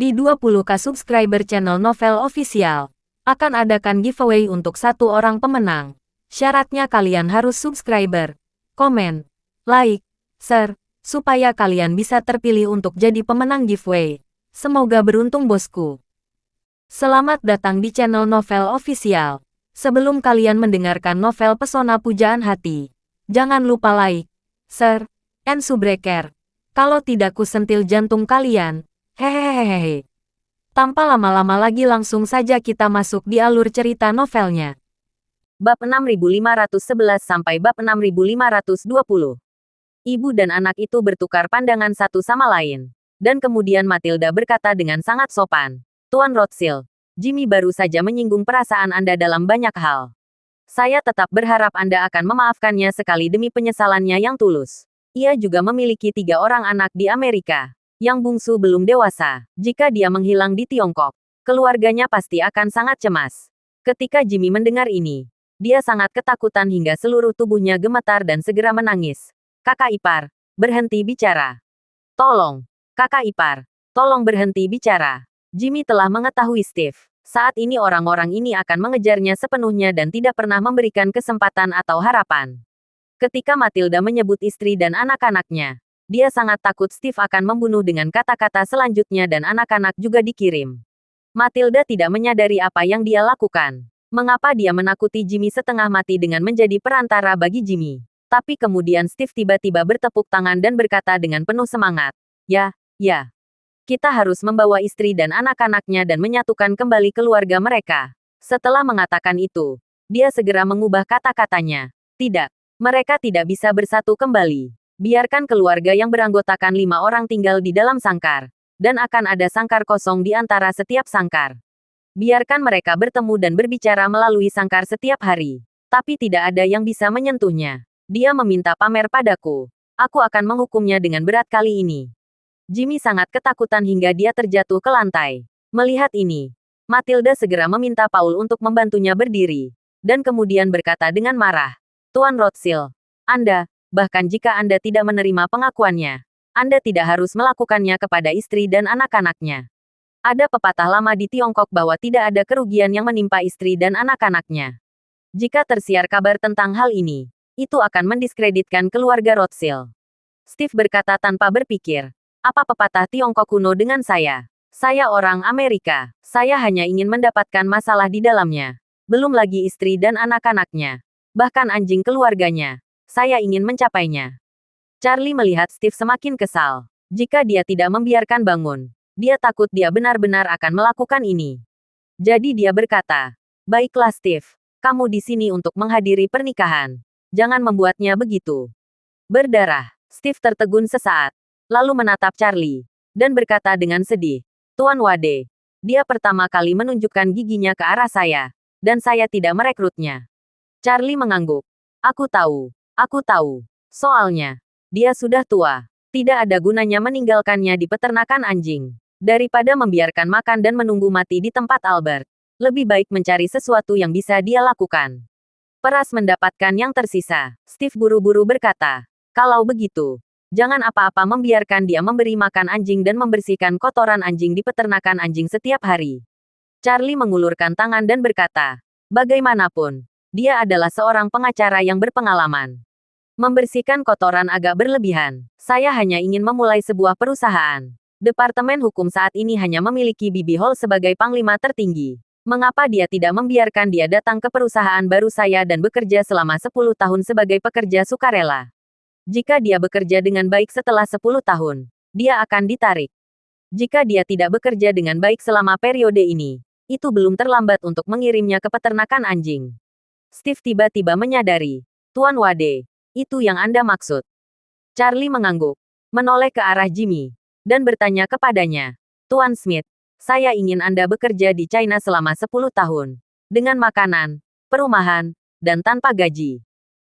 Di 20k subscriber channel Novel Official, akan adakan giveaway untuk satu orang pemenang. Syaratnya kalian harus subscriber, komen, like, share, supaya kalian bisa terpilih untuk jadi pemenang giveaway. Semoga beruntung bosku. Selamat datang di channel Novel Official. Sebelum kalian mendengarkan novel Pesona Pujaan Hati, jangan lupa like, share, and subscribe. Kalau tidak ku sentil jantung kalian. Hehehehe. Tanpa lama-lama lagi langsung saja kita masuk di alur cerita novelnya. Bab 6511 sampai bab 6520. Ibu dan anak itu bertukar pandangan satu sama lain. Dan kemudian Matilda berkata dengan sangat sopan, "Tuan Rothschild, Jimmy baru saja menyinggung perasaan Anda dalam banyak hal. Saya tetap berharap Anda akan memaafkannya sekali demi penyesalannya yang tulus. Ia juga memiliki 3 orang anak di Amerika. Yang bungsu belum dewasa. Jika dia menghilang di Tiongkok, keluarganya pasti akan sangat cemas." Ketika Jimmy mendengar ini, dia sangat ketakutan hingga seluruh tubuhnya gemetar dan segera menangis. "Kakak ipar, berhenti bicara. Tolong, kakak ipar, tolong berhenti bicara." Jimmy telah mengetahui Steve. Saat ini orang-orang ini akan mengejarnya sepenuhnya dan tidak pernah memberikan kesempatan atau harapan. Ketika Matilda menyebut istri dan anak-anaknya, dia sangat takut Steve akan membunuh dengan kata-kata selanjutnya dan anak-anak juga dikirim. Matilda tidak menyadari apa yang dia lakukan. Mengapa dia menakuti Jimmy setengah mati dengan menjadi perantara bagi Jimmy. Tapi kemudian Steve tiba-tiba bertepuk tangan dan berkata dengan penuh semangat, Ya. Kita harus membawa istri dan anak-anaknya dan menyatukan kembali keluarga mereka." Setelah mengatakan itu, dia segera mengubah kata-katanya. "Tidak. Mereka tidak bisa bersatu kembali. Biarkan keluarga yang beranggotakan 5 orang tinggal di dalam sangkar. Dan akan ada sangkar kosong di antara setiap sangkar. Biarkan mereka bertemu dan berbicara melalui sangkar setiap hari. Tapi tidak ada yang bisa menyentuhnya. Dia meminta pamer padaku. Aku akan menghukumnya dengan berat kali ini." Jimmy sangat ketakutan hingga dia terjatuh ke lantai. Melihat ini, Matilda segera meminta Paul untuk membantunya berdiri. Dan kemudian berkata dengan marah, "Tuan Rothschild, Anda, bahkan jika Anda tidak menerima pengakuannya, Anda tidak harus melakukannya kepada istri dan anak-anaknya. Ada pepatah lama di Tiongkok bahwa tidak ada kerugian yang menimpa istri dan anak-anaknya. Jika tersiar kabar tentang hal ini, itu akan mendiskreditkan keluarga Rothschild." Steve berkata tanpa berpikir, "Apa pepatah Tiongkok kuno dengan saya? Saya orang Amerika. Saya hanya ingin mendapatkan masalah di dalamnya. Belum lagi istri dan anak-anaknya. Bahkan anjing keluarganya. Saya ingin mencapainya." Charlie melihat Steve semakin kesal. Jika dia tidak membiarkan bangun, dia takut dia benar-benar akan melakukan ini. Jadi dia berkata, "Baiklah Steve, kamu di sini untuk menghadiri pernikahan. Jangan membuatnya begitu berdarah." Steve tertegun sesaat, lalu menatap Charlie, dan berkata dengan sedih, "Tuan Wade, dia pertama kali menunjukkan giginya ke arah saya, dan saya tidak merekrutnya." Charlie mengangguk. Aku tahu. Soalnya, dia sudah tua. Tidak ada gunanya meninggalkannya di peternakan anjing. Daripada membiarkan makan dan menunggu mati di tempat Albert, lebih baik mencari sesuatu yang bisa dia lakukan. Peras mendapatkan yang tersisa. Steve buru-buru berkata, "Kalau begitu, jangan apa-apa membiarkan dia memberi makan anjing dan membersihkan kotoran anjing di peternakan anjing setiap hari." Charlie mengulurkan tangan dan berkata, "Bagaimanapun, dia adalah seorang pengacara yang berpengalaman. Membersihkan kotoran agak berlebihan. Saya hanya ingin memulai sebuah perusahaan. Departemen Hukum saat ini hanya memiliki Bibi Hall sebagai panglima tertinggi. Mengapa dia tidak membiarkan dia datang ke perusahaan baru saya dan bekerja selama 10 tahun sebagai pekerja sukarela? Jika dia bekerja dengan baik setelah 10 tahun, dia akan ditarik. Jika dia tidak bekerja dengan baik selama periode ini, itu belum terlambat untuk mengirimnya ke peternakan anjing." Steve tiba-tiba menyadari, "Tuan Wade, itu yang Anda maksud?" Charlie mengangguk, menoleh ke arah Jimmy, dan bertanya kepadanya, "Tuan Smith, saya ingin Anda bekerja di China selama 10 tahun. Dengan makanan, perumahan, dan tanpa gaji.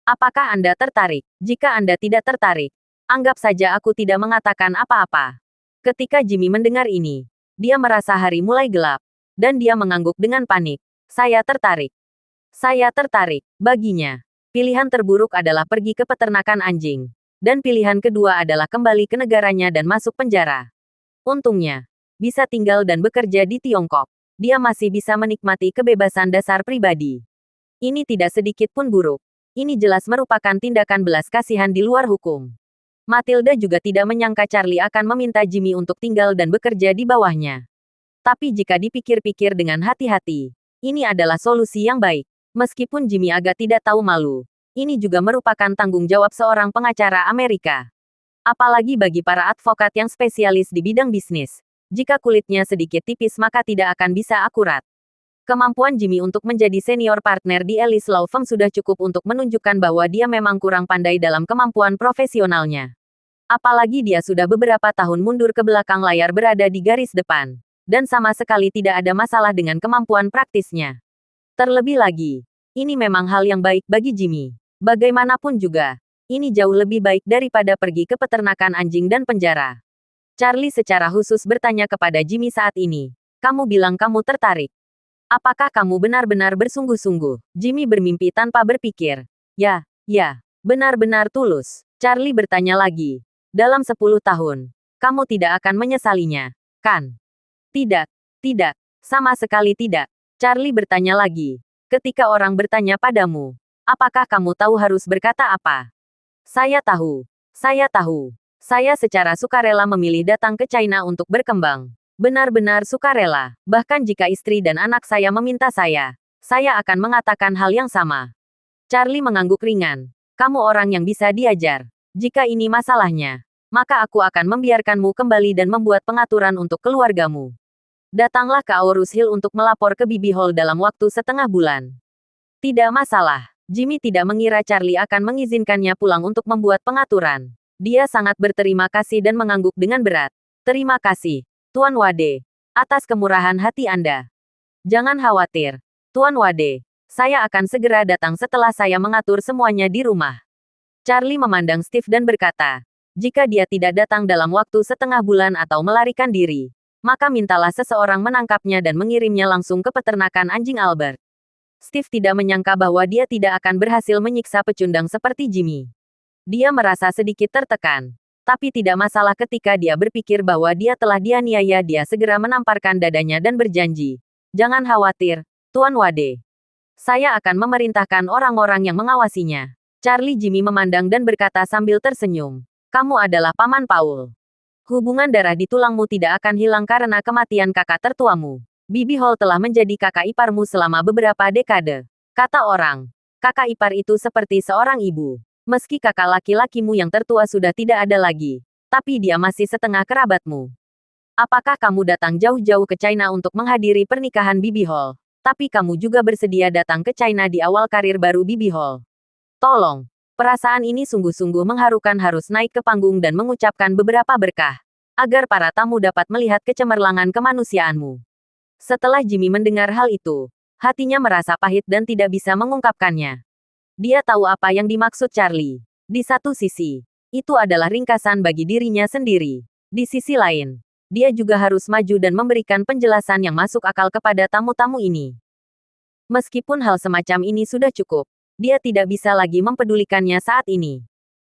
Apakah Anda tertarik? Jika Anda tidak tertarik, anggap saja aku tidak mengatakan apa-apa." Ketika Jimmy mendengar ini, dia merasa hari mulai gelap, dan dia mengangguk dengan panik. Saya tertarik. Baginya, pilihan terburuk adalah pergi ke peternakan anjing. Dan pilihan kedua adalah kembali ke negaranya dan masuk penjara. Untungnya, bisa tinggal dan bekerja di Tiongkok. Dia masih bisa menikmati kebebasan dasar pribadi. Ini tidak sedikit pun buruk. Ini jelas merupakan tindakan belas kasihan di luar hukum. Matilda juga tidak menyangka Charlie akan meminta Jimmy untuk tinggal dan bekerja di bawahnya. Tapi jika dipikir-pikir dengan hati-hati, ini adalah solusi yang baik. Meskipun Jimmy agak tidak tahu malu, ini juga merupakan tanggung jawab seorang pengacara Amerika. Apalagi bagi para advokat yang spesialis di bidang bisnis. Jika kulitnya sedikit tipis maka tidak akan bisa akurat. Kemampuan Jimmy untuk menjadi senior partner di Ellis Law Firm sudah cukup untuk menunjukkan bahwa dia memang kurang pandai dalam kemampuan profesionalnya. Apalagi dia sudah beberapa tahun mundur ke belakang layar berada di garis depan. Dan sama sekali tidak ada masalah dengan kemampuan praktisnya. Terlebih lagi, ini memang hal yang baik bagi Jimmy. Bagaimanapun juga, ini jauh lebih baik daripada pergi ke peternakan anjing dan penjara. Charlie secara khusus bertanya kepada Jimmy saat ini. Kamu bilang kamu tertarik. Apakah kamu benar-benar bersungguh-sungguh? Jimmy bermimpi tanpa berpikir. Ya, benar-benar tulus. Charlie bertanya lagi. Dalam 10 tahun, kamu tidak akan menyesalinya, kan? Tidak, sama sekali tidak. Charlie bertanya lagi. Ketika orang bertanya padamu, apakah kamu tahu harus berkata apa? Saya tahu. Saya secara sukarela memilih datang ke China untuk berkembang. Benar-benar sukarela. Bahkan jika istri dan anak saya meminta saya akan mengatakan hal yang sama. Charlie mengangguk ringan. Kamu orang yang bisa diajar. Jika ini masalahnya, maka aku akan membiarkanmu kembali dan membuat pengaturan untuk keluargamu. Datanglah ke Aurus Hill untuk melapor ke Bibi Hall dalam waktu setengah bulan. Tidak masalah. Jimmy tidak mengira Charlie akan mengizinkannya pulang untuk membuat pengaturan. Dia sangat berterima kasih dan mengangguk dengan berat. Terima kasih, Tuan Wade, atas kemurahan hati Anda. Jangan khawatir, Tuan Wade. Saya akan segera datang setelah saya mengatur semuanya di rumah. Charlie memandang Steve dan berkata, jika dia tidak datang dalam waktu setengah bulan atau melarikan diri, maka mintalah seseorang menangkapnya dan mengirimnya langsung ke peternakan anjing Albert. Steve tidak menyangka bahwa dia tidak akan berhasil menyiksa pecundang seperti Jimmy. Dia merasa sedikit tertekan. Tapi tidak masalah ketika dia berpikir bahwa dia telah dianiaya. Dia segera menamparkan dadanya dan berjanji. Jangan khawatir, Tuan Wade. Saya akan memerintahkan orang-orang yang mengawasinya. Charlie Jimmy memandang dan berkata sambil tersenyum. Kamu adalah Paman Paul. Hubungan darah di tulangmu tidak akan hilang karena kematian kakak tertuamu. Bibi Hall telah menjadi kakak iparmu selama beberapa dekade. Kata orang, kakak ipar itu seperti seorang ibu. Meski kakak laki-lakimu yang tertua sudah tidak ada lagi, tapi dia masih setengah kerabatmu. Apakah kamu datang jauh-jauh ke China untuk menghadiri pernikahan Bibi Hall? Tapi kamu juga bersedia datang ke China di awal karir baru Bibi Hall. Tolong, perasaan ini sungguh-sungguh mengharukan harus naik ke panggung dan mengucapkan beberapa berkah, agar para tamu dapat melihat kecemerlangan kemanusiaanmu. Setelah Jimmy mendengar hal itu, hatinya merasa pahit dan tidak bisa mengungkapkannya. Dia tahu apa yang dimaksud Charlie. Di satu sisi, itu adalah ringkasan bagi dirinya sendiri. Di sisi lain, dia juga harus maju dan memberikan penjelasan yang masuk akal kepada tamu-tamu ini. Meskipun hal semacam ini sudah cukup, dia tidak bisa lagi mempedulikannya saat ini.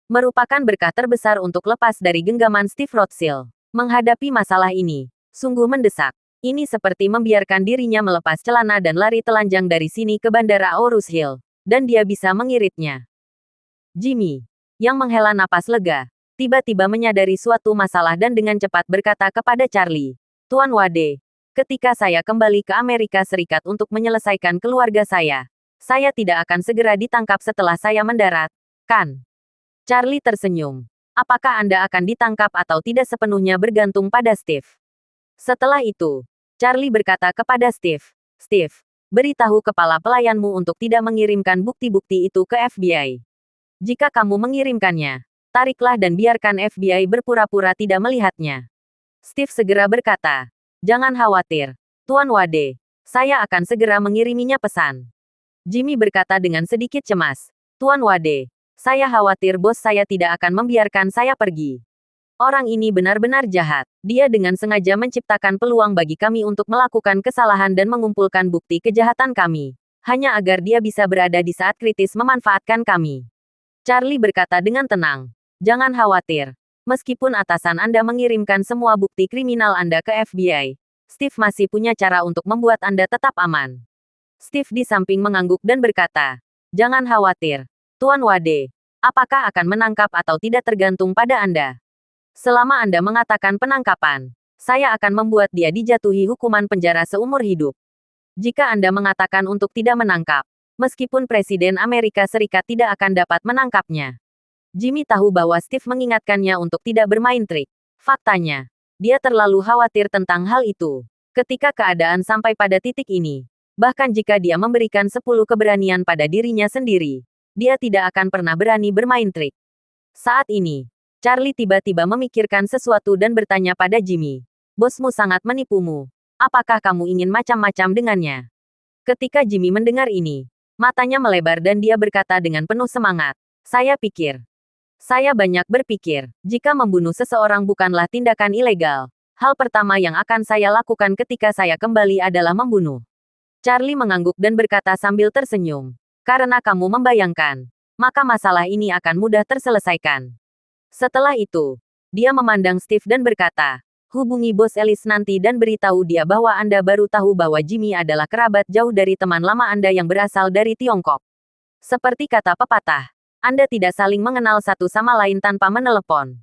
Merupakan berkah terbesar untuk lepas dari genggaman Steve Rothschild. Menghadapi masalah ini, sungguh mendesak. Ini seperti membiarkan dirinya melepas celana dan lari telanjang dari sini ke bandara Aurus Hill. Dan dia bisa mengiritnya. Jimmy, yang menghela napas lega, tiba-tiba menyadari suatu masalah dan dengan cepat berkata kepada Charlie, Tuan Wade, ketika saya kembali ke Amerika Serikat untuk menyelesaikan keluarga saya tidak akan segera ditangkap setelah saya mendarat, kan? Charlie tersenyum. Apakah Anda akan ditangkap atau tidak sepenuhnya bergantung pada Steve. Setelah itu, Charlie berkata kepada Steve, beritahu kepala pelayanmu untuk tidak mengirimkan bukti-bukti itu ke FBI. Jika kamu mengirimkannya, tariklah dan biarkan FBI berpura-pura tidak melihatnya. Steve segera berkata, jangan khawatir, Tuan Wade, saya akan segera mengiriminya pesan. Jimmy berkata dengan sedikit cemas, Tuan Wade, saya khawatir bos saya tidak akan membiarkan saya pergi. Orang ini benar-benar jahat. Dia dengan sengaja menciptakan peluang bagi kami untuk melakukan kesalahan dan mengumpulkan bukti kejahatan kami. Hanya agar dia bisa berada di saat kritis memanfaatkan kami. Charlie berkata dengan tenang. Jangan khawatir. Meskipun atasan Anda mengirimkan semua bukti kriminal Anda ke FBI, Steve masih punya cara untuk membuat Anda tetap aman. Steve di samping mengangguk dan berkata, "Jangan khawatir, Tuan Wade. Apakah akan menangkap atau tidak tergantung pada Anda. Selama Anda mengatakan penangkapan, saya akan membuat dia dijatuhi hukuman penjara seumur hidup. Jika Anda mengatakan untuk tidak menangkap, meskipun Presiden Amerika Serikat tidak akan dapat menangkapnya." Jimmy tahu bahwa Steve mengingatkannya untuk tidak bermain trik. Faktanya, dia terlalu khawatir tentang hal itu. Ketika keadaan sampai pada titik ini, bahkan jika dia memberikan 10 keberanian pada dirinya sendiri, dia tidak akan pernah berani bermain trik. Saat ini, Charlie tiba-tiba memikirkan sesuatu dan bertanya pada Jimmy, "Bosmu sangat menipumu. Apakah kamu ingin macam-macam dengannya?" Ketika Jimmy mendengar ini, matanya melebar dan dia berkata dengan penuh semangat, Saya banyak berpikir, jika membunuh seseorang bukanlah tindakan ilegal, hal pertama yang akan saya lakukan ketika saya kembali adalah membunuh." Charlie mengangguk dan berkata sambil tersenyum, "Karena kamu membayangkan, maka masalah ini akan mudah terselesaikan." Setelah itu, dia memandang Steve dan berkata, "Hubungi Bos Ellis nanti dan beritahu dia bahwa Anda baru tahu bahwa Jimmy adalah kerabat jauh dari teman lama Anda yang berasal dari Tiongkok. Seperti kata pepatah, Anda tidak saling mengenal satu sama lain tanpa menelepon.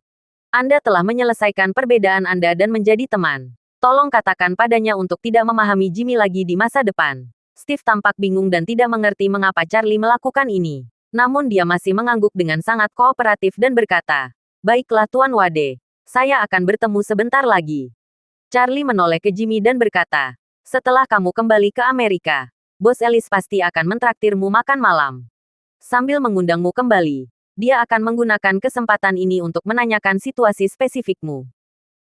Anda telah menyelesaikan perbedaan Anda dan menjadi teman. Tolong katakan padanya untuk tidak memahami Jimmy lagi di masa depan." Steve tampak bingung dan tidak mengerti mengapa Charlie melakukan ini. Namun dia masih mengangguk dengan sangat kooperatif dan berkata, "Baiklah Tuan Wade, saya akan bertemu sebentar lagi." Charlie menoleh ke Jimmy dan berkata, "Setelah kamu kembali ke Amerika, Bos Ellis pasti akan mentraktirmu makan malam. Sambil mengundangmu kembali, dia akan menggunakan kesempatan ini untuk menanyakan situasi spesifikmu.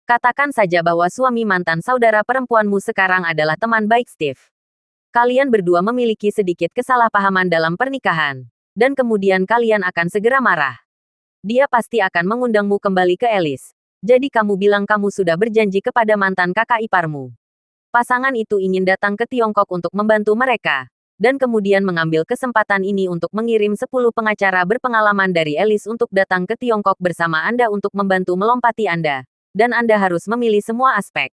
Katakan saja bahwa suami mantan saudara perempuanmu sekarang adalah teman baik Steve. Kalian berdua memiliki sedikit kesalahpahaman dalam pernikahan, dan kemudian kalian akan segera marah. Dia pasti akan mengundangmu kembali ke Ellis. Jadi kamu bilang kamu sudah berjanji kepada mantan kakak iparmu. Pasangan itu ingin datang ke Tiongkok untuk membantu mereka, dan kemudian mengambil kesempatan ini untuk mengirim 10 pengacara berpengalaman dari Ellis untuk datang ke Tiongkok bersama Anda untuk membantu melompati Anda, dan Anda harus memilih semua aspek.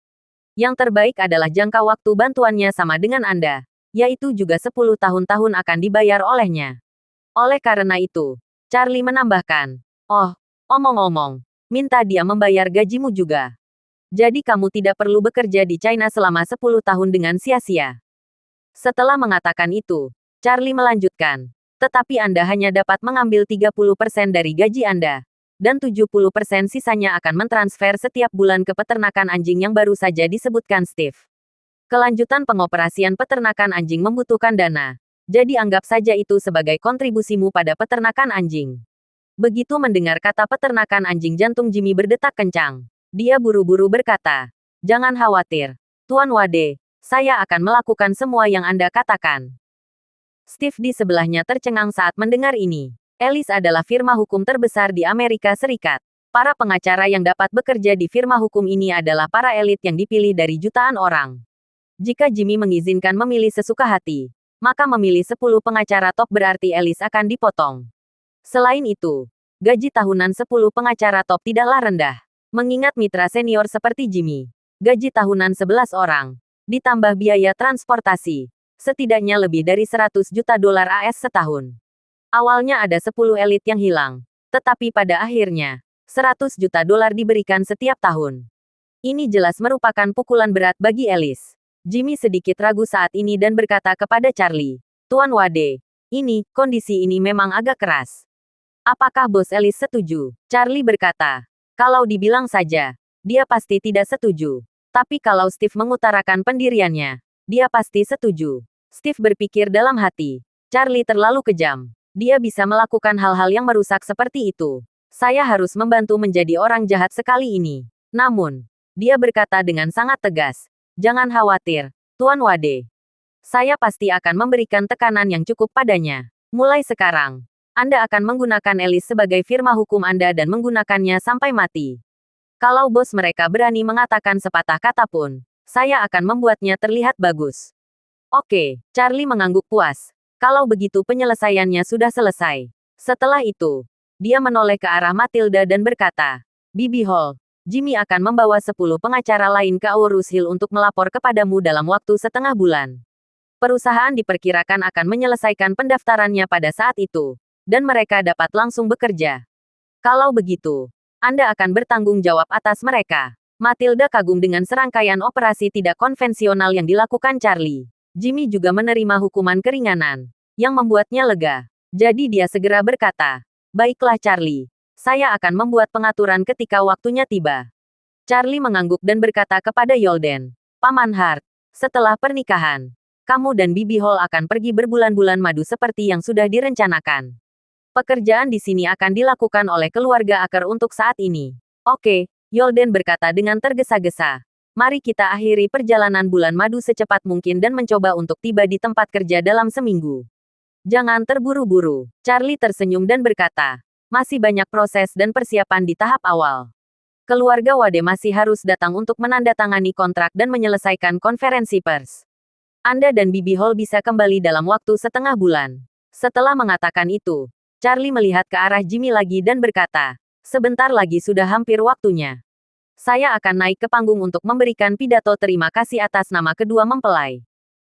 Yang terbaik adalah jangka waktu bantuannya sama dengan Anda, yaitu juga 10 tahun-tahun akan dibayar olehnya. Oleh karena itu, Charlie menambahkan, "Oh, omong-omong, minta dia membayar gajimu juga. Jadi kamu tidak perlu bekerja di China selama 10 tahun dengan sia-sia." Setelah mengatakan itu, Charlie melanjutkan, "Tetapi Anda hanya dapat mengambil 30% dari gaji Anda, dan 70% sisanya akan mentransfer setiap bulan ke peternakan anjing yang baru saja disebutkan Steve. Kelanjutan pengoperasian peternakan anjing membutuhkan dana, jadi anggap saja itu sebagai kontribusimu pada peternakan anjing." Begitu mendengar kata peternakan anjing, jantung Jimmy berdetak kencang. Dia buru-buru berkata, "Jangan khawatir, Tuan Wade. Saya akan melakukan semua yang Anda katakan." Steve di sebelahnya tercengang saat mendengar ini. Ellis adalah firma hukum terbesar di Amerika Serikat. Para pengacara yang dapat bekerja di firma hukum ini adalah para elit yang dipilih dari jutaan orang. Jika Jimmy mengizinkan memilih sesuka hati, maka memilih 10 pengacara top berarti Ellis akan dipotong. Selain itu, gaji tahunan 10 pengacara top tidaklah rendah. Mengingat mitra senior seperti Jimmy, gaji tahunan 11 orang, ditambah biaya transportasi, setidaknya lebih dari 100 juta dolar AS setahun. Awalnya ada 10 elit yang hilang, tetapi pada akhirnya, 100 juta dolar diberikan setiap tahun. Ini jelas merupakan pukulan berat bagi Ellis. Jimmy sedikit ragu saat ini dan berkata kepada Charlie, "Tuan Wade, kondisi ini memang agak keras. Apakah Bos Ellis setuju?" Charlie berkata, "Kalau dibilang saja, dia pasti tidak setuju. Tapi kalau Steve mengutarakan pendiriannya, dia pasti setuju." Steve berpikir dalam hati, Charlie terlalu kejam. Dia bisa melakukan hal-hal yang merusak seperti itu. Saya harus membantu menjadi orang jahat sekali ini. Namun, dia berkata dengan sangat tegas, "Jangan khawatir, Tuan Wade. Saya pasti akan memberikan tekanan yang cukup padanya. Mulai sekarang, Anda akan menggunakan Ellis sebagai firma hukum Anda dan menggunakannya sampai mati. Kalau bos mereka berani mengatakan sepatah kata pun, saya akan membuatnya terlihat bagus." "Oke," Charlie mengangguk puas. Kalau begitu penyelesaiannya sudah selesai. Setelah itu, dia menoleh ke arah Matilda dan berkata, Bibi Hall, Jimmy akan membawa 10 pengacara lain ke Aurus Hill untuk melapor kepadamu dalam waktu setengah bulan. Perusahaan diperkirakan akan menyelesaikan pendaftarannya pada saat itu, dan mereka dapat langsung bekerja. Kalau begitu, Anda akan bertanggung jawab atas mereka. Matilda kagum dengan serangkaian operasi tidak konvensional yang dilakukan Charlie. Jimmy juga menerima hukuman keringanan, yang membuatnya lega. Jadi dia segera berkata, "Baiklah Charlie, saya akan membuat pengaturan ketika waktunya tiba." Charlie mengangguk dan berkata kepada Yolden, "Paman Hart, setelah pernikahan, kamu dan Bibi Hall akan pergi berbulan-bulan madu seperti yang sudah direncanakan. Pekerjaan di sini akan dilakukan oleh keluarga Aker untuk saat ini." "Oke," Yolden berkata dengan tergesa-gesa. "Mari kita akhiri perjalanan bulan madu secepat mungkin dan mencoba untuk tiba di tempat kerja dalam seminggu. Jangan terburu-buru." Charlie tersenyum dan berkata, "Masih banyak proses dan persiapan di tahap awal. Keluarga Wade masih harus datang untuk menandatangani kontrak dan menyelesaikan konferensi pers. Anda dan Bibi Hall bisa kembali dalam waktu setengah bulan." Setelah mengatakan itu, Charlie melihat ke arah Jimmy lagi dan berkata, "Sebentar lagi sudah hampir waktunya. Saya akan naik ke panggung untuk memberikan pidato terima kasih atas nama kedua mempelai.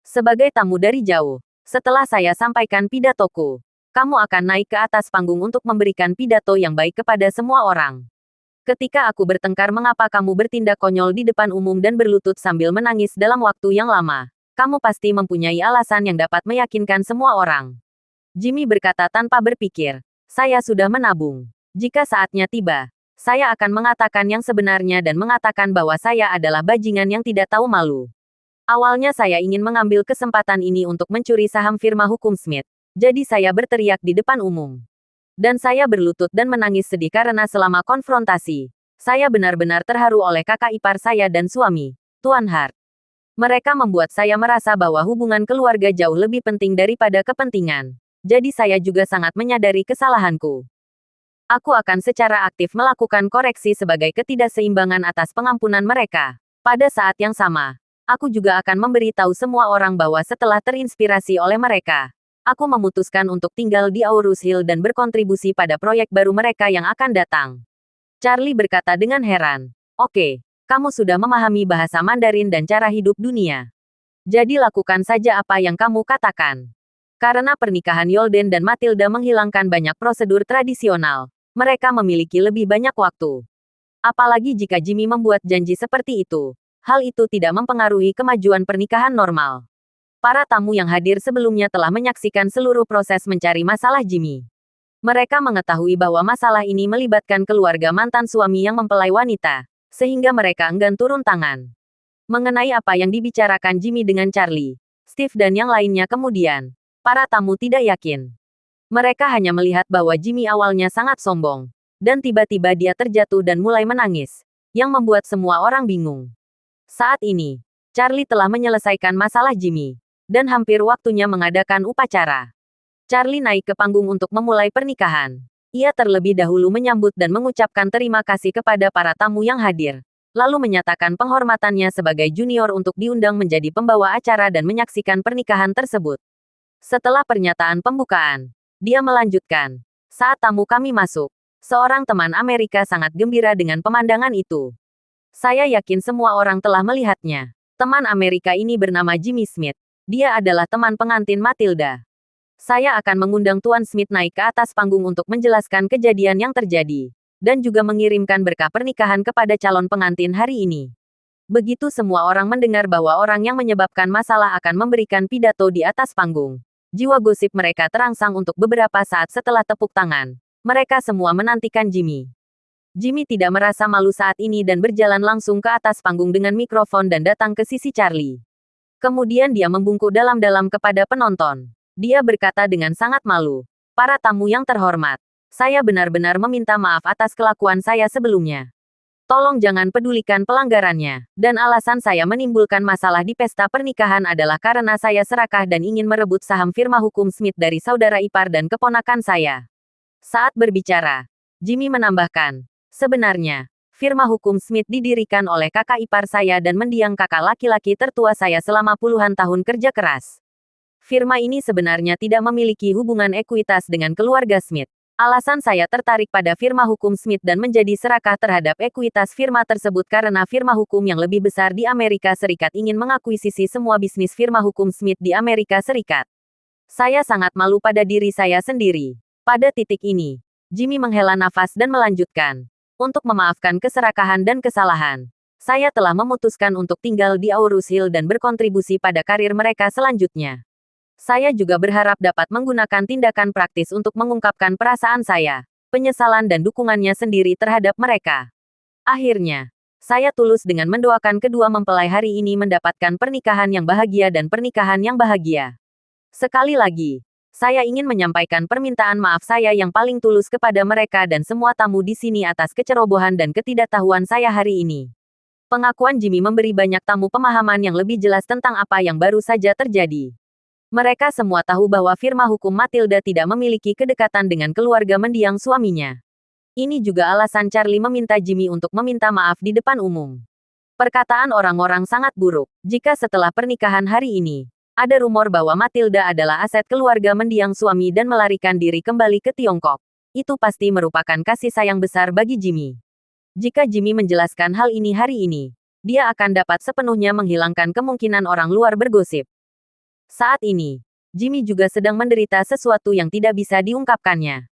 Sebagai tamu dari jauh, setelah saya sampaikan pidatoku, kamu akan naik ke atas panggung untuk memberikan pidato yang baik kepada semua orang. Ketika aku bertengkar mengapa kamu bertindak konyol di depan umum dan berlutut sambil menangis dalam waktu yang lama, kamu pasti mempunyai alasan yang dapat meyakinkan semua orang." Jimmy berkata tanpa berpikir, "Saya sudah menabung. Jika saatnya tiba, saya akan mengatakan yang sebenarnya dan mengatakan bahwa saya adalah bajingan yang tidak tahu malu. Awalnya saya ingin mengambil kesempatan ini untuk mencuri saham firma hukum Smith. Jadi saya berteriak di depan umum. Dan saya berlutut dan menangis sedih karena selama konfrontasi, saya benar-benar terharu oleh kakak ipar saya dan suami, Tuan Hart. Mereka membuat saya merasa bahwa hubungan keluarga jauh lebih penting daripada kepentingan. Jadi saya juga sangat menyadari kesalahanku. Aku akan secara aktif melakukan koreksi sebagai ketidakseimbangan atas pengampunan mereka. Pada saat yang sama, aku juga akan memberitahu semua orang bahwa setelah terinspirasi oleh mereka, aku memutuskan untuk tinggal di Aurus Hill dan berkontribusi pada proyek baru mereka yang akan datang." Charlie berkata dengan heran, "Oke, kamu sudah memahami bahasa Mandarin dan cara hidup dunia. Jadi lakukan saja apa yang kamu katakan." Karena pernikahan Yolden dan Matilda menghilangkan banyak prosedur tradisional, mereka memiliki lebih banyak waktu. Apalagi jika Jimmy membuat janji seperti itu, hal itu tidak mempengaruhi kemajuan pernikahan normal. Para tamu yang hadir sebelumnya telah menyaksikan seluruh proses mencari masalah Jimmy. Mereka mengetahui bahwa masalah ini melibatkan keluarga mantan suami yang mempelai wanita, sehingga mereka enggan turun tangan. Mengenai apa yang dibicarakan Jimmy dengan Charlie, Steve dan yang lainnya kemudian, para tamu tidak yakin. Mereka hanya melihat bahwa Jimmy awalnya sangat sombong, dan tiba-tiba dia terjatuh dan mulai menangis, yang membuat semua orang bingung. Saat ini, Charlie telah menyelesaikan masalah Jimmy, dan hampir waktunya mengadakan upacara. Charlie naik ke panggung untuk memulai pernikahan. Ia terlebih dahulu menyambut dan mengucapkan terima kasih kepada para tamu yang hadir, lalu menyatakan penghormatannya sebagai junior untuk diundang menjadi pembawa acara dan menyaksikan pernikahan tersebut. Setelah pernyataan pembukaan, dia melanjutkan, "Saat tamu kami masuk, seorang teman Amerika sangat gembira dengan pemandangan itu. Saya yakin semua orang telah melihatnya. Teman Amerika ini bernama Jimmy Smith. Dia adalah teman pengantin Matilda. Saya akan mengundang Tuan Smith naik ke atas panggung untuk menjelaskan kejadian yang terjadi, dan juga mengirimkan berkah pernikahan kepada calon pengantin hari ini." Begitu semua orang mendengar bahwa orang yang menyebabkan masalah akan memberikan pidato di atas panggung, jiwa gosip mereka terangsang untuk beberapa saat setelah tepuk tangan. Mereka semua menantikan Jimmy. Jimmy tidak merasa malu saat ini dan berjalan langsung ke atas panggung dengan mikrofon dan datang ke sisi Charlie. Kemudian dia membungkuk dalam-dalam kepada penonton. Dia berkata dengan sangat malu, "Para tamu yang terhormat, saya benar-benar meminta maaf atas kelakuan saya sebelumnya. Tolong jangan pedulikan pelanggarannya. Dan alasan saya menimbulkan masalah di pesta pernikahan adalah karena saya serakah dan ingin merebut saham firma hukum Smith dari saudara ipar dan keponakan saya." Saat berbicara, Jimmy menambahkan, "Sebenarnya, firma hukum Smith didirikan oleh kakak ipar saya dan mendiang kakak laki-laki tertua saya selama puluhan tahun kerja keras. Firma ini sebenarnya tidak memiliki hubungan ekuitas dengan keluarga Smith. Alasan saya tertarik pada firma hukum Smith dan menjadi serakah terhadap ekuitas firma tersebut karena firma hukum yang lebih besar di Amerika Serikat ingin mengakuisisi semua bisnis firma hukum Smith di Amerika Serikat. Saya sangat malu pada diri saya sendiri. Pada titik ini, Jimmy menghela nafas dan melanjutkan. Untuk memaafkan keserakahan dan kesalahan, saya telah memutuskan untuk tinggal di Aurus Hill dan berkontribusi pada karir mereka selanjutnya. Saya juga berharap dapat menggunakan tindakan praktis untuk mengungkapkan perasaan saya, penyesalan dan dukungannya sendiri terhadap mereka. Akhirnya, saya tulus dengan mendoakan kedua mempelai hari ini mendapatkan pernikahan yang bahagia dan pernikahan yang bahagia. Sekali lagi, saya ingin menyampaikan permintaan maaf saya yang paling tulus kepada mereka dan semua tamu di sini atas kecerobohan dan ketidaktahuan saya hari ini. Pengakuan Jimmy memberi banyak tamu pemahaman yang lebih jelas tentang apa yang baru saja terjadi. Mereka semua tahu bahwa firma hukum Matilda tidak memiliki kedekatan dengan keluarga mendiang suaminya. Ini juga alasan Charlie meminta Jimmy untuk meminta maaf di depan umum. Perkataan orang-orang sangat buruk. Jika setelah pernikahan hari ini, ada rumor bahwa Matilda adalah aset keluarga mendiang suami dan melarikan diri kembali ke Tiongkok, itu pasti merupakan kasih sayang besar bagi Jimmy. Jika Jimmy menjelaskan hal ini hari ini, dia akan dapat sepenuhnya menghilangkan kemungkinan orang luar bergosip. Saat ini, Jimmy juga sedang menderita sesuatu yang tidak bisa diungkapkannya.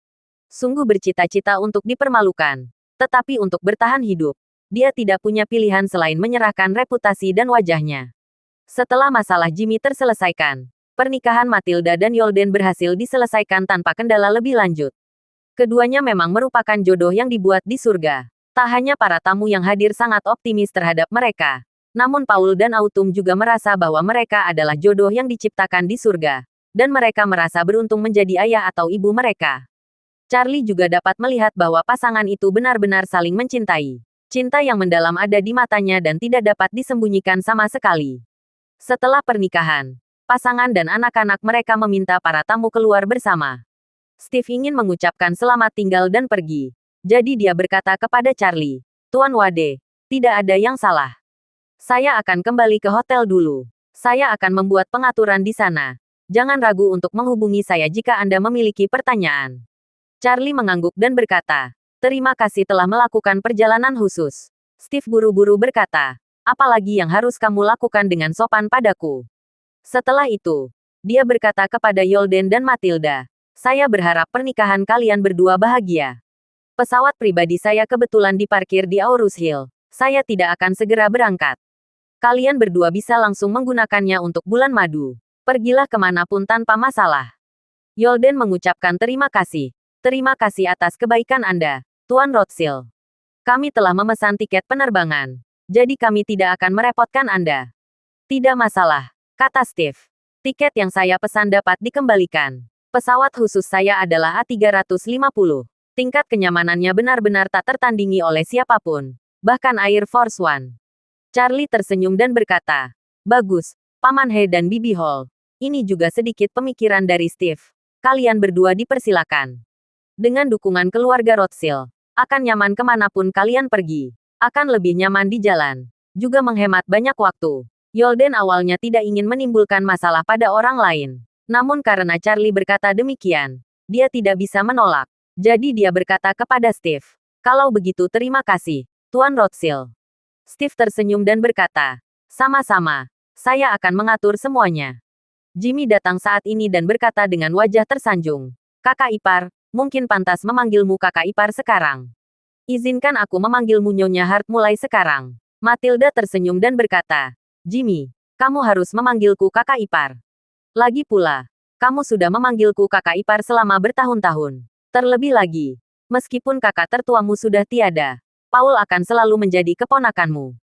Sungguh bercita-cita untuk dipermalukan. Tetapi untuk bertahan hidup, dia tidak punya pilihan selain menyerahkan reputasi dan wajahnya. Setelah masalah Jimmy terselesaikan, pernikahan Matilda dan Yolden berhasil diselesaikan tanpa kendala lebih lanjut. Keduanya memang merupakan jodoh yang dibuat di surga. Tak hanya para tamu yang hadir sangat optimis terhadap mereka, namun Paul dan Autumn juga merasa bahwa mereka adalah jodoh yang diciptakan di surga, dan mereka merasa beruntung menjadi ayah atau ibu mereka. Charlie juga dapat melihat bahwa pasangan itu benar-benar saling mencintai. Cinta yang mendalam ada di matanya dan tidak dapat disembunyikan sama sekali. Setelah pernikahan, pasangan dan anak-anak mereka meminta para tamu keluar bersama. Steve ingin mengucapkan selamat tinggal dan pergi. Jadi dia berkata kepada Charlie, "Tuan Wade, tidak ada yang salah. Saya akan kembali ke hotel dulu. Saya akan membuat pengaturan di sana. Jangan ragu untuk menghubungi saya jika Anda memiliki pertanyaan." Charlie mengangguk dan berkata, "Terima kasih telah melakukan perjalanan khusus." Steve buru-buru berkata, "Apalagi yang harus kamu lakukan dengan sopan padaku?" Setelah itu, dia berkata kepada Yolden dan Matilda, "Saya berharap pernikahan kalian berdua bahagia. Pesawat pribadi saya kebetulan diparkir di Aurus Hill. Saya tidak akan segera berangkat. Kalian berdua bisa langsung menggunakannya untuk bulan madu. Pergilah kemanapun tanpa masalah." Yolden mengucapkan terima kasih. "Terima kasih atas kebaikan Anda, Tuan Rothschild. Kami telah memesan tiket penerbangan. Jadi kami tidak akan merepotkan Anda." "Tidak masalah," kata Steve. "Tiket yang saya pesan dapat dikembalikan. Pesawat khusus saya adalah A350. Tingkat kenyamanannya benar-benar tak tertandingi oleh siapapun, bahkan Air Force One." Charlie tersenyum dan berkata, "Bagus, Paman He dan Bibi Hall. Ini juga sedikit pemikiran dari Steve. Kalian berdua dipersilakan. Dengan dukungan keluarga Rothschild, akan nyaman kemanapun kalian pergi. Akan lebih nyaman di jalan. Juga menghemat banyak waktu." Yolden awalnya tidak ingin menimbulkan masalah pada orang lain. Namun karena Charlie berkata demikian, dia tidak bisa menolak. Jadi dia berkata kepada Steve, "Kalau begitu terima kasih, Tuan Rothschild." Steve tersenyum dan berkata, "Sama-sama. Saya akan mengatur semuanya." Jimmy datang saat ini dan berkata dengan wajah tersanjung, "Kakak ipar, mungkin pantas memanggilmu kakak ipar sekarang. Izinkan aku memanggilmu Nyonya Hart mulai sekarang." Matilda tersenyum dan berkata, "Jimmy, kamu harus memanggilku kakak ipar. Lagi pula, kamu sudah memanggilku kakak ipar selama bertahun-tahun. Terlebih lagi, meskipun kakak tertuamu sudah tiada, Paul akan selalu menjadi keponakanmu."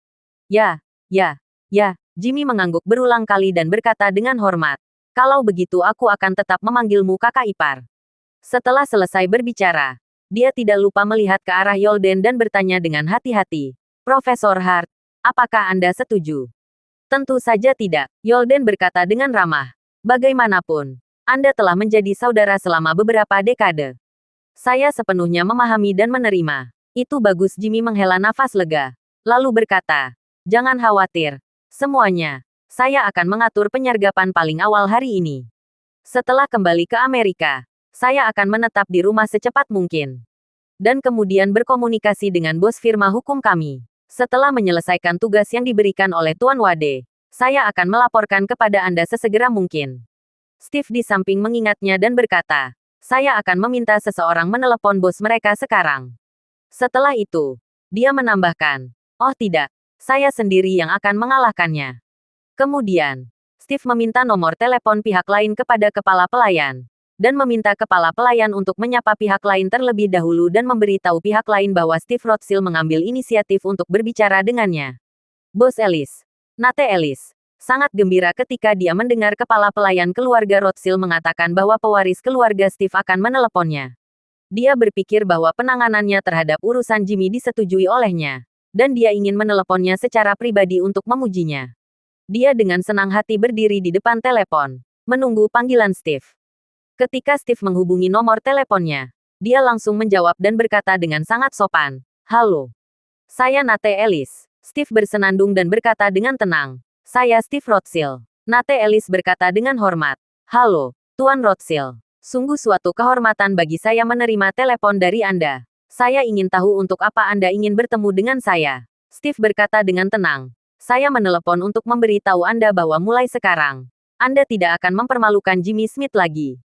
"Ya, ya, ya." Jimmy mengangguk berulang kali dan berkata dengan hormat, "Kalau begitu aku akan tetap memanggilmu kakak ipar." Setelah selesai berbicara, dia tidak lupa melihat ke arah Yolden dan bertanya dengan hati-hati, "Profesor Hart, apakah Anda setuju?" "Tentu saja tidak," Yolden berkata dengan ramah. "Bagaimanapun, Anda telah menjadi saudara selama beberapa dekade. Saya sepenuhnya memahami dan menerima." "Itu bagus." Jimmy menghela nafas lega, lalu berkata, "Jangan khawatir. Semuanya, saya akan mengatur penyergapan paling awal hari ini. Setelah kembali ke Amerika, Saya akan menetap di rumah secepat mungkin. Dan kemudian berkomunikasi dengan bos firma hukum kami. Setelah menyelesaikan tugas yang diberikan oleh Tuan Wade, saya akan melaporkan kepada Anda sesegera mungkin. Steve di samping mengingatnya dan berkata, saya akan meminta seseorang menelepon bos mereka sekarang. Setelah itu, dia menambahkan, oh tidak, saya sendiri yang akan mengalahkannya. Kemudian, Steve meminta nomor telepon pihak lain kepada kepala pelayan, dan meminta kepala pelayan untuk menyapa pihak lain terlebih dahulu dan memberitahu pihak lain bahwa Steve Rothschild mengambil inisiatif untuk berbicara dengannya. Bos Ellis, Nate Ellis, sangat gembira ketika dia mendengar kepala pelayan keluarga Rothschild mengatakan bahwa pewaris keluarga Steve akan meneleponnya. Dia berpikir bahwa penanganannya terhadap urusan Jimmy disetujui olehnya, dan dia ingin meneleponnya secara pribadi untuk memujinya. Dia dengan senang hati berdiri di depan telepon, menunggu panggilan Steve. Ketika Steve menghubungi nomor teleponnya, dia langsung menjawab dan berkata dengan sangat sopan, halo. Saya Nate Ellis. Steve bersenandung dan berkata dengan tenang, saya Steve Rothschild. Nate Ellis berkata dengan hormat, halo, Tuan Rothschild. Sungguh suatu kehormatan bagi saya menerima telepon dari Anda. Saya ingin tahu untuk apa Anda ingin bertemu dengan saya. Steve berkata dengan tenang, saya menelepon untuk memberitahu Anda bahwa mulai sekarang, Anda tidak akan mempermalukan Jimmy Smith lagi.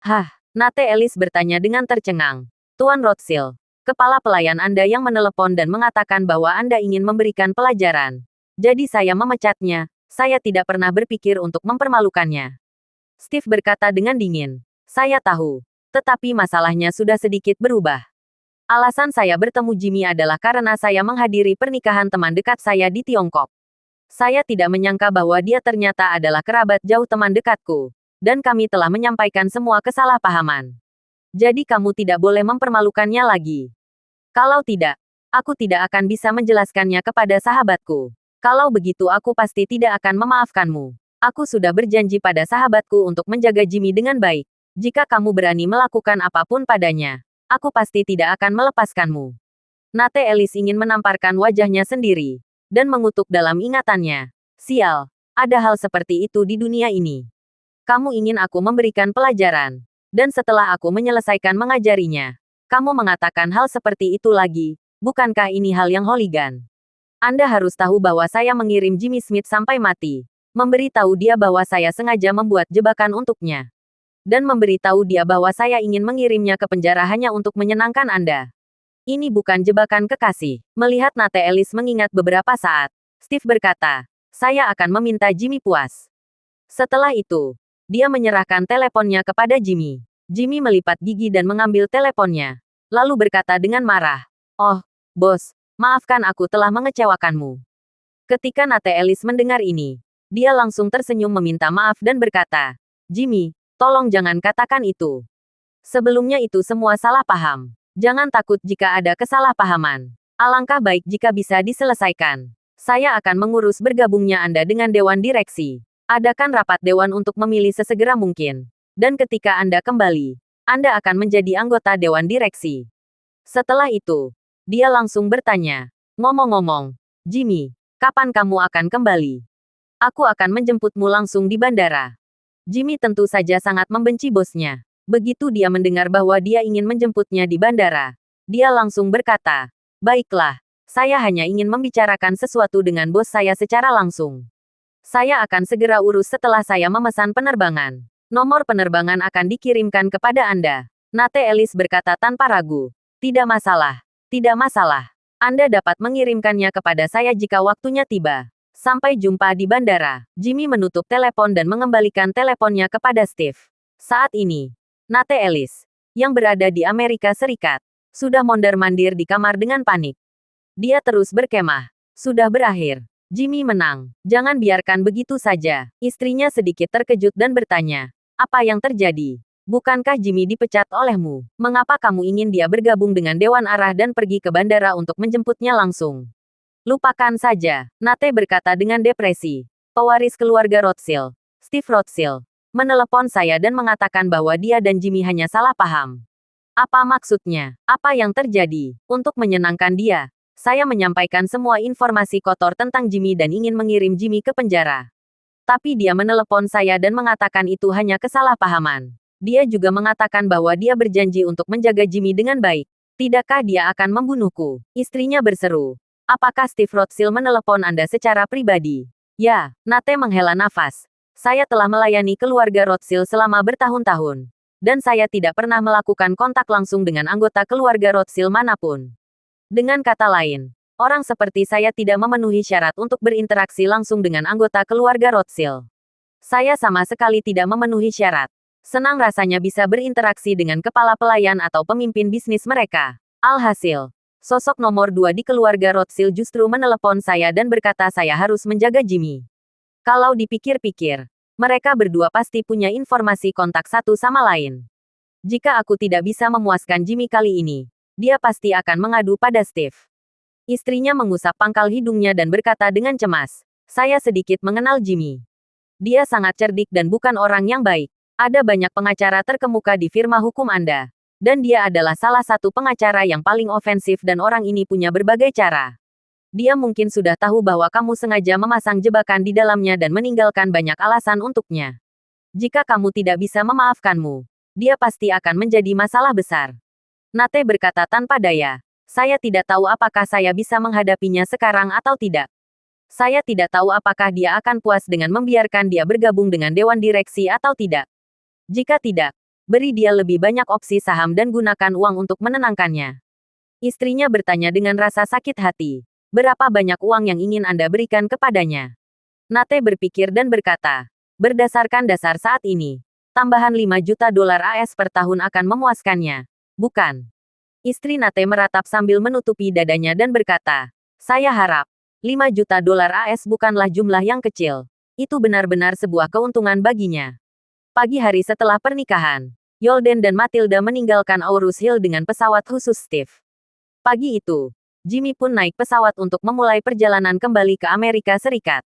Hah, Nate Ellis bertanya dengan tercengang. Tuan Rothschild, kepala pelayan Anda yang menelepon dan mengatakan bahwa Anda ingin memberikan pelajaran. Jadi saya memecatnya, saya tidak pernah berpikir untuk mempermalukannya. Steve berkata dengan dingin. Saya tahu, tetapi masalahnya sudah sedikit berubah. Alasan saya bertemu Jimmy adalah karena saya menghadiri pernikahan teman dekat saya di Tiongkok. Saya tidak menyangka bahwa dia ternyata adalah kerabat jauh teman dekatku. Dan kami telah menyampaikan semua kesalahpahaman. Jadi kamu tidak boleh mempermalukannya lagi. Kalau tidak, aku tidak akan bisa menjelaskannya kepada sahabatku. Kalau begitu aku pasti tidak akan memaafkanmu. Aku sudah berjanji pada sahabatku untuk menjaga Jimmy dengan baik. Jika kamu berani melakukan apapun padanya, aku pasti tidak akan melepaskanmu. Nate Ellis ingin menamparkan wajahnya sendiri, dan mengutuk dalam ingatannya. Sial, ada hal seperti itu di dunia ini. Kamu ingin aku memberikan pelajaran. Dan setelah aku menyelesaikan mengajarinya, kamu mengatakan hal seperti itu lagi, bukankah ini hal yang holigan? Anda harus tahu bahwa saya mengirim Jimmy Smith sampai mati. Memberitahu dia bahwa saya sengaja membuat jebakan untuknya. Dan memberitahu dia bahwa saya ingin mengirimnya ke penjara hanya untuk menyenangkan Anda. Ini bukan jebakan kekasih. Melihat Nate Ellis mengingat beberapa saat, Steve berkata, saya akan meminta Jimmy puas. Setelah itu, dia menyerahkan teleponnya kepada Jimmy. Jimmy melipat gigi dan mengambil teleponnya. Lalu berkata dengan marah, oh, bos, maafkan aku telah mengecewakanmu. Ketika Nate Ellis mendengar ini, dia langsung tersenyum meminta maaf dan berkata, Jimmy, tolong jangan katakan itu. Sebelumnya itu semua salah paham. Jangan takut jika ada kesalahpahaman. Alangkah baik jika bisa diselesaikan. Saya akan mengurus bergabungnya Anda dengan Dewan Direksi. Adakan rapat dewan untuk memilih sesegera mungkin. Dan ketika Anda kembali, Anda akan menjadi anggota Dewan Direksi. Setelah itu, dia langsung bertanya, ngomong-ngomong, Jimmy, kapan kamu akan kembali? Aku akan menjemputmu langsung di bandara. Jimmy tentu saja sangat membenci bosnya. Begitu dia mendengar bahwa dia ingin menjemputnya di bandara, dia langsung berkata, baiklah, saya hanya ingin membicarakan sesuatu dengan bos saya secara langsung. Saya akan segera urus setelah saya memesan penerbangan. Nomor penerbangan akan dikirimkan kepada Anda. Nate Ellis berkata tanpa ragu. Tidak masalah. Tidak masalah. Anda dapat mengirimkannya kepada saya jika waktunya tiba. Sampai jumpa di bandara. Jimmy menutup telepon dan mengembalikan teleponnya kepada Steve. Saat ini, Nate Ellis, yang berada di Amerika Serikat, sudah mondar-mandir di kamar dengan panik. Dia terus berkemah. Sudah berakhir. Jimmy menang. Jangan biarkan begitu saja. Istrinya sedikit terkejut dan bertanya, apa yang terjadi? Bukankah Jimmy dipecat olehmu? Mengapa kamu ingin dia bergabung dengan Dewan Arah dan pergi ke bandara untuk menjemputnya langsung? Lupakan saja, Nate berkata dengan depresi. Pewaris keluarga Rothschild, Steve Rothschild, menelepon saya dan mengatakan bahwa dia dan Jimmy hanya salah paham. Apa maksudnya? Apa yang terjadi? Untuk menyenangkan dia, saya menyampaikan semua informasi kotor tentang Jimmy dan ingin mengirim Jimmy ke penjara. Tapi dia menelepon saya dan mengatakan itu hanya kesalahpahaman. Dia juga mengatakan bahwa dia berjanji untuk menjaga Jimmy dengan baik. Tidakkah dia akan membunuhku? Istrinya berseru. Apakah Steve Rothschild menelepon Anda secara pribadi? Ya, Nate menghela nafas. Saya telah melayani keluarga Rothschild selama bertahun-tahun. Dan saya tidak pernah melakukan kontak langsung dengan anggota keluarga Rothschild manapun. Dengan kata lain, orang seperti saya tidak memenuhi syarat untuk berinteraksi langsung dengan anggota keluarga Rothschild. Saya sama sekali tidak memenuhi syarat. Senang rasanya bisa berinteraksi dengan kepala pelayan atau pemimpin bisnis mereka. Alhasil, sosok nomor 2 di keluarga Rothschild justru menelepon saya dan berkata saya harus menjaga Jimmy. Kalau dipikir-pikir, mereka berdua pasti punya informasi kontak satu sama lain. Jika aku tidak bisa memuaskan Jimmy kali ini, dia pasti akan mengadu pada Steve. Istrinya mengusap pangkal hidungnya dan berkata dengan cemas, saya sedikit mengenal Jimmy. Dia sangat cerdik dan bukan orang yang baik. Ada banyak pengacara terkemuka di firma hukum Anda. Dan dia adalah salah satu pengacara yang paling ofensif dan orang ini punya berbagai cara. Dia mungkin sudah tahu bahwa kamu sengaja memasang jebakan di dalamnya dan meninggalkan banyak alasan untuknya. Jika kamu tidak bisa memaafkanmu, dia pasti akan menjadi masalah besar. Nate berkata tanpa daya. Saya tidak tahu apakah saya bisa menghadapinya sekarang atau tidak. Saya tidak tahu apakah dia akan puas dengan membiarkan dia bergabung dengan dewan direksi atau tidak. Jika tidak, beri dia lebih banyak opsi saham dan gunakan uang untuk menenangkannya. Istrinya bertanya dengan rasa sakit hati. Berapa banyak uang yang ingin Anda berikan kepadanya? Nate berpikir dan berkata, berdasarkan dasar saat ini, tambahan 5 juta dolar AS per tahun akan memuaskannya. Bukan. Istri Nate meratap sambil menutupi dadanya dan berkata, saya harap, 5 juta dolar AS bukanlah jumlah yang kecil. Itu benar-benar sebuah keuntungan baginya. Pagi hari setelah pernikahan, Yolden dan Matilda meninggalkan Aurus Hill dengan pesawat khusus Steve. Pagi itu, Jimmy pun naik pesawat untuk memulai perjalanan kembali ke Amerika Serikat.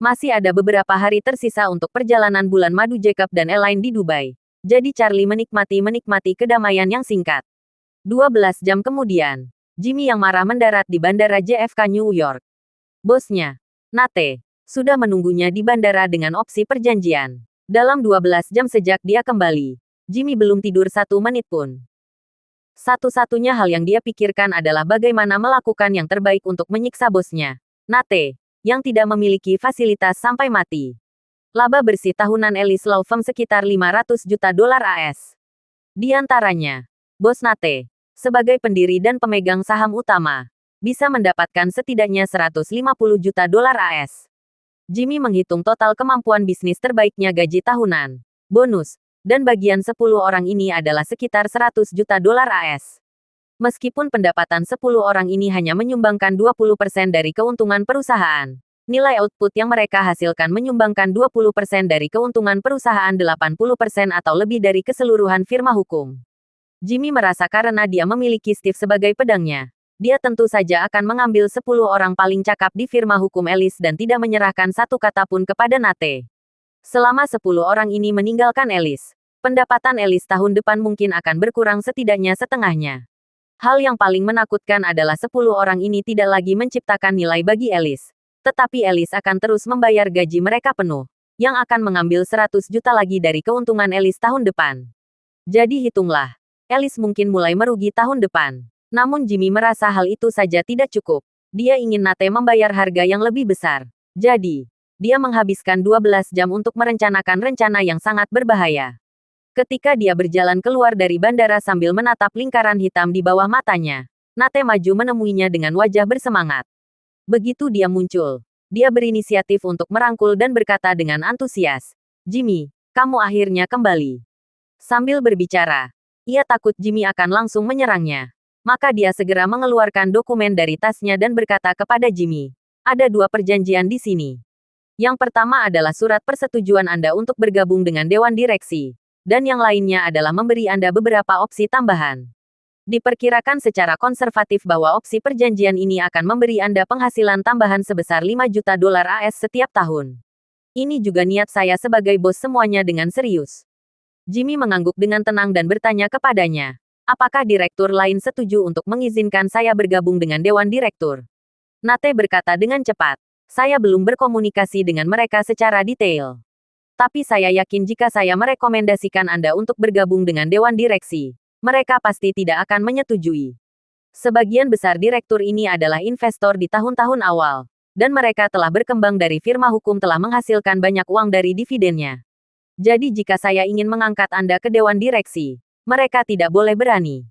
Masih ada beberapa hari tersisa untuk perjalanan bulan madu Jacob dan Elaine di Dubai. Jadi Charlie menikmati kedamaian yang singkat. 12 jam kemudian, Jimmy yang marah mendarat di Bandara JFK New York. Bosnya, Nate, sudah menunggunya di bandara dengan opsi perjanjian. Dalam 12 jam sejak dia kembali, Jimmy belum tidur 1 menit pun. Satu-satunya hal yang dia pikirkan adalah bagaimana melakukan yang terbaik untuk menyiksa bosnya, Nate, yang tidak memiliki fasilitas sampai mati. Laba bersih tahunan Ellis Law Firm sekitar 500 juta dolar AS. Di antaranya, bos Nate, sebagai pendiri dan pemegang saham utama, bisa mendapatkan setidaknya 150 juta dolar AS. Jimmy menghitung total kemampuan bisnis terbaiknya gaji tahunan, bonus, dan bagian 10 orang ini adalah sekitar 100 juta dolar AS. Meskipun pendapatan 10 orang ini hanya menyumbangkan 20% dari keuntungan perusahaan, nilai output yang mereka hasilkan menyumbangkan 20% dari keuntungan perusahaan 80% atau lebih dari keseluruhan firma hukum. Jimmy merasa karena dia memiliki Steve sebagai pedangnya, dia tentu saja akan mengambil 10 orang paling cakap di firma hukum Ellis dan tidak menyerahkan satu kata pun kepada Nate. Selama 10 orang ini meninggalkan Ellis, pendapatan Ellis tahun depan mungkin akan berkurang setidaknya setengahnya. Hal yang paling menakutkan adalah 10 orang ini tidak lagi menciptakan nilai bagi Ellis. Tetapi Ellis akan terus membayar gaji mereka penuh, yang akan mengambil 100 juta lagi dari keuntungan Ellis tahun depan. Jadi hitunglah, Ellis mungkin mulai merugi tahun depan. Namun Jimmy merasa hal itu saja tidak cukup. Dia ingin Nate membayar harga yang lebih besar. Jadi, dia menghabiskan 12 jam untuk merencanakan rencana yang sangat berbahaya. Ketika dia berjalan keluar dari bandara sambil menatap lingkaran hitam di bawah matanya, Nate maju menemuinya dengan wajah bersemangat. Begitu dia muncul, dia berinisiatif untuk merangkul dan berkata dengan antusias, Jimmy, kamu akhirnya kembali. Sambil berbicara, ia takut Jimmy akan langsung menyerangnya. Maka dia segera mengeluarkan dokumen dari tasnya dan berkata kepada Jimmy, ada 2 perjanjian di sini. Yang pertama adalah surat persetujuan Anda untuk bergabung dengan Dewan Direksi. Dan yang lainnya adalah memberi Anda beberapa opsi tambahan. Diperkirakan secara konservatif bahwa opsi perjanjian ini akan memberi Anda penghasilan tambahan sebesar 5 juta dolar AS setiap tahun. Ini juga niat saya sebagai bos semuanya dengan serius. Jimmy mengangguk dengan tenang dan bertanya kepadanya. Apakah direktur lain setuju untuk mengizinkan saya bergabung dengan Dewan Direktur? Nate berkata dengan cepat. Saya belum berkomunikasi dengan mereka secara detail. Tapi saya yakin jika saya merekomendasikan Anda untuk bergabung dengan Dewan Direksi, mereka pasti tidak akan menyetujui. Sebagian besar direktur ini adalah investor di tahun-tahun awal, dan mereka telah berkembang dari firma hukum telah menghasilkan banyak uang dari dividennya. Jadi jika saya ingin mengangkat Anda ke Dewan Direksi, mereka tidak boleh berani.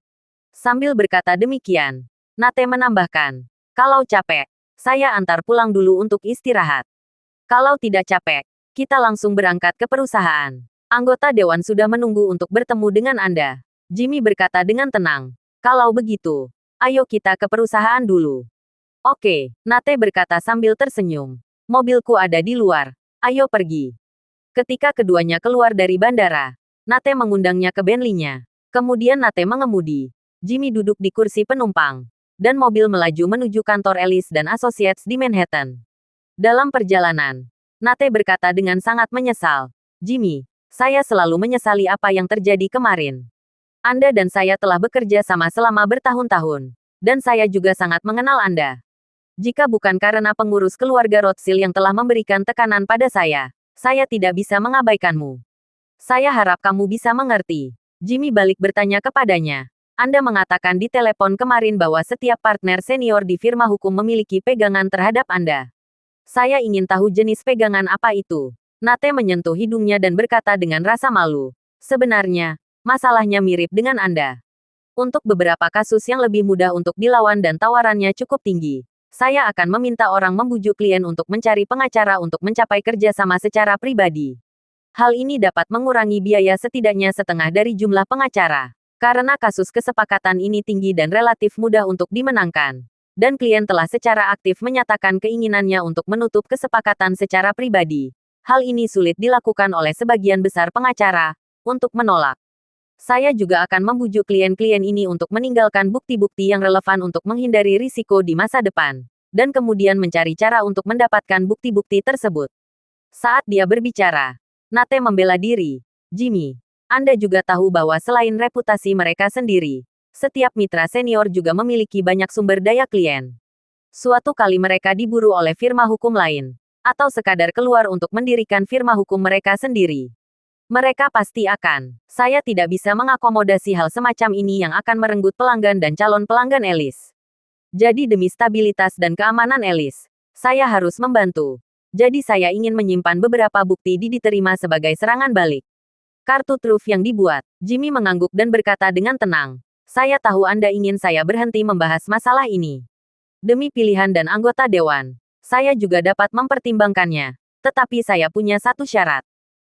Sambil berkata demikian, Nate menambahkan, kalau capek, saya antar pulang dulu untuk istirahat. Kalau tidak capek, kita langsung berangkat ke perusahaan. Anggota Dewan sudah menunggu untuk bertemu dengan Anda. Jimmy berkata dengan tenang. Kalau begitu, ayo kita ke perusahaan dulu. Oke, Nate berkata sambil tersenyum. Mobilku ada di luar. Ayo pergi. Ketika keduanya keluar dari bandara, Nate mengundangnya ke Bentley-nya. Kemudian Nate mengemudi. Jimmy duduk di kursi penumpang. Dan mobil melaju menuju kantor Ellis dan Associates di Manhattan. Dalam perjalanan, Nate berkata dengan sangat menyesal. Jimmy, saya selalu menyesali apa yang terjadi kemarin. Anda dan saya telah bekerja sama selama bertahun-tahun. Dan saya juga sangat mengenal Anda. Jika bukan karena pengurus keluarga Rothschild yang telah memberikan tekanan pada saya tidak bisa mengabaikanmu. Saya harap kamu bisa mengerti. Jimmy balik bertanya kepadanya. Anda mengatakan di telepon kemarin bahwa setiap partner senior di firma hukum memiliki pegangan terhadap Anda. Saya ingin tahu jenis pegangan apa itu. Nate menyentuh hidungnya dan berkata dengan rasa malu. Sebenarnya, masalahnya mirip dengan Anda. Untuk beberapa kasus yang lebih mudah untuk dilawan dan tawarannya cukup tinggi, saya akan meminta orang membujuk klien untuk mencari pengacara untuk mencapai kerjasama secara pribadi. Hal ini dapat mengurangi biaya setidaknya setengah dari jumlah pengacara. Karena kasus kesepakatan ini tinggi dan relatif mudah untuk dimenangkan. Dan klien telah secara aktif menyatakan keinginannya untuk menutup kesepakatan secara pribadi. Hal ini sulit dilakukan oleh sebagian besar pengacara untuk menolak. Saya juga akan membujuk klien-klien ini untuk meninggalkan bukti-bukti yang relevan untuk menghindari risiko di masa depan. Dan kemudian mencari cara untuk mendapatkan bukti-bukti tersebut. Saat dia berbicara, Nate membela diri. Jimmy, Anda juga tahu bahwa selain reputasi mereka sendiri, setiap mitra senior juga memiliki banyak sumber daya klien. Suatu kali mereka diburu oleh firma hukum lain, atau sekadar keluar untuk mendirikan firma hukum mereka sendiri. Mereka pasti akan. Saya tidak bisa mengakomodasi hal semacam ini yang akan merenggut pelanggan dan calon pelanggan Ellis. Jadi demi stabilitas dan keamanan Ellis, saya harus membantu. Jadi saya ingin menyimpan beberapa bukti diterima sebagai serangan balik. Kartu truf yang dibuat. Jimmy mengangguk dan berkata dengan tenang. Saya tahu Anda ingin saya berhenti membahas masalah ini. Demi pilihan dan anggota dewan, saya juga dapat mempertimbangkannya. Tetapi saya punya satu syarat.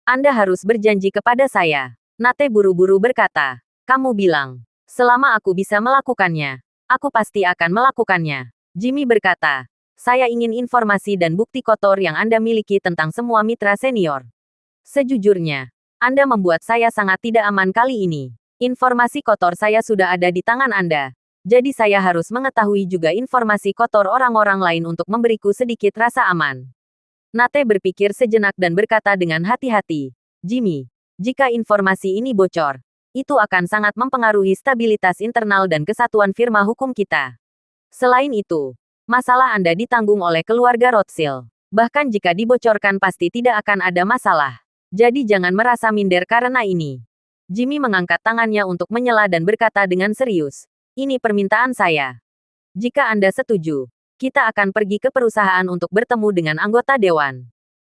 Anda harus berjanji kepada saya. Nate buru-buru berkata. Kamu bilang, selama aku bisa melakukannya, aku pasti akan melakukannya. Jimmy berkata. Saya ingin informasi dan bukti kotor yang Anda miliki tentang semua mitra senior. Sejujurnya, Anda membuat saya sangat tidak aman kali ini. Informasi kotor saya sudah ada di tangan Anda. Jadi saya harus mengetahui juga informasi kotor orang-orang lain untuk memberiku sedikit rasa aman. Nate berpikir sejenak dan berkata dengan hati-hati. Jimmy, jika informasi ini bocor, itu akan sangat mempengaruhi stabilitas internal dan kesatuan firma hukum kita. Selain itu, masalah Anda ditanggung oleh keluarga Rothschild. Bahkan jika dibocorkan pasti tidak akan ada masalah. Jadi jangan merasa minder karena ini. Jimmy mengangkat tangannya untuk menyela dan berkata dengan serius. Ini permintaan saya. Jika Anda setuju, kita akan pergi ke perusahaan untuk bertemu dengan anggota dewan.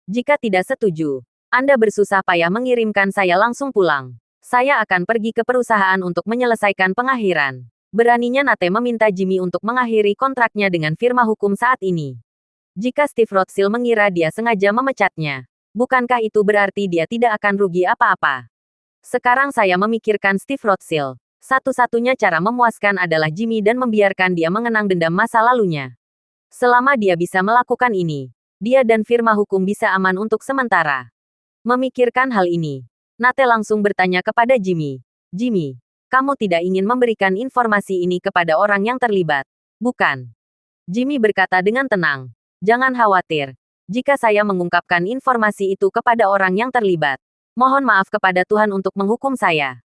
Jika tidak setuju, Anda bersusah payah mengirimkan saya langsung pulang. Saya akan pergi ke perusahaan untuk menyelesaikan pengakhiran. Beraninya Nate meminta Jimmy untuk mengakhiri kontraknya dengan firma hukum saat ini. Jika Steve Rothschild mengira dia sengaja memecatnya, bukankah itu berarti dia tidak akan rugi apa-apa? Sekarang saya memikirkan Steve Rothschild. Satu-satunya cara memuaskan adalah Jimmy dan membiarkan dia mengenang dendam masa lalunya. Selama dia bisa melakukan ini, dia dan firma hukum bisa aman untuk sementara. Memikirkan hal ini, Nate langsung bertanya kepada Jimmy. Jimmy, kamu tidak ingin memberikan informasi ini kepada orang yang terlibat, bukan? Jimmy berkata dengan tenang. Jangan khawatir. Jika saya mengungkapkan informasi itu kepada orang yang terlibat, mohon maaf kepada Tuhan untuk menghukum saya.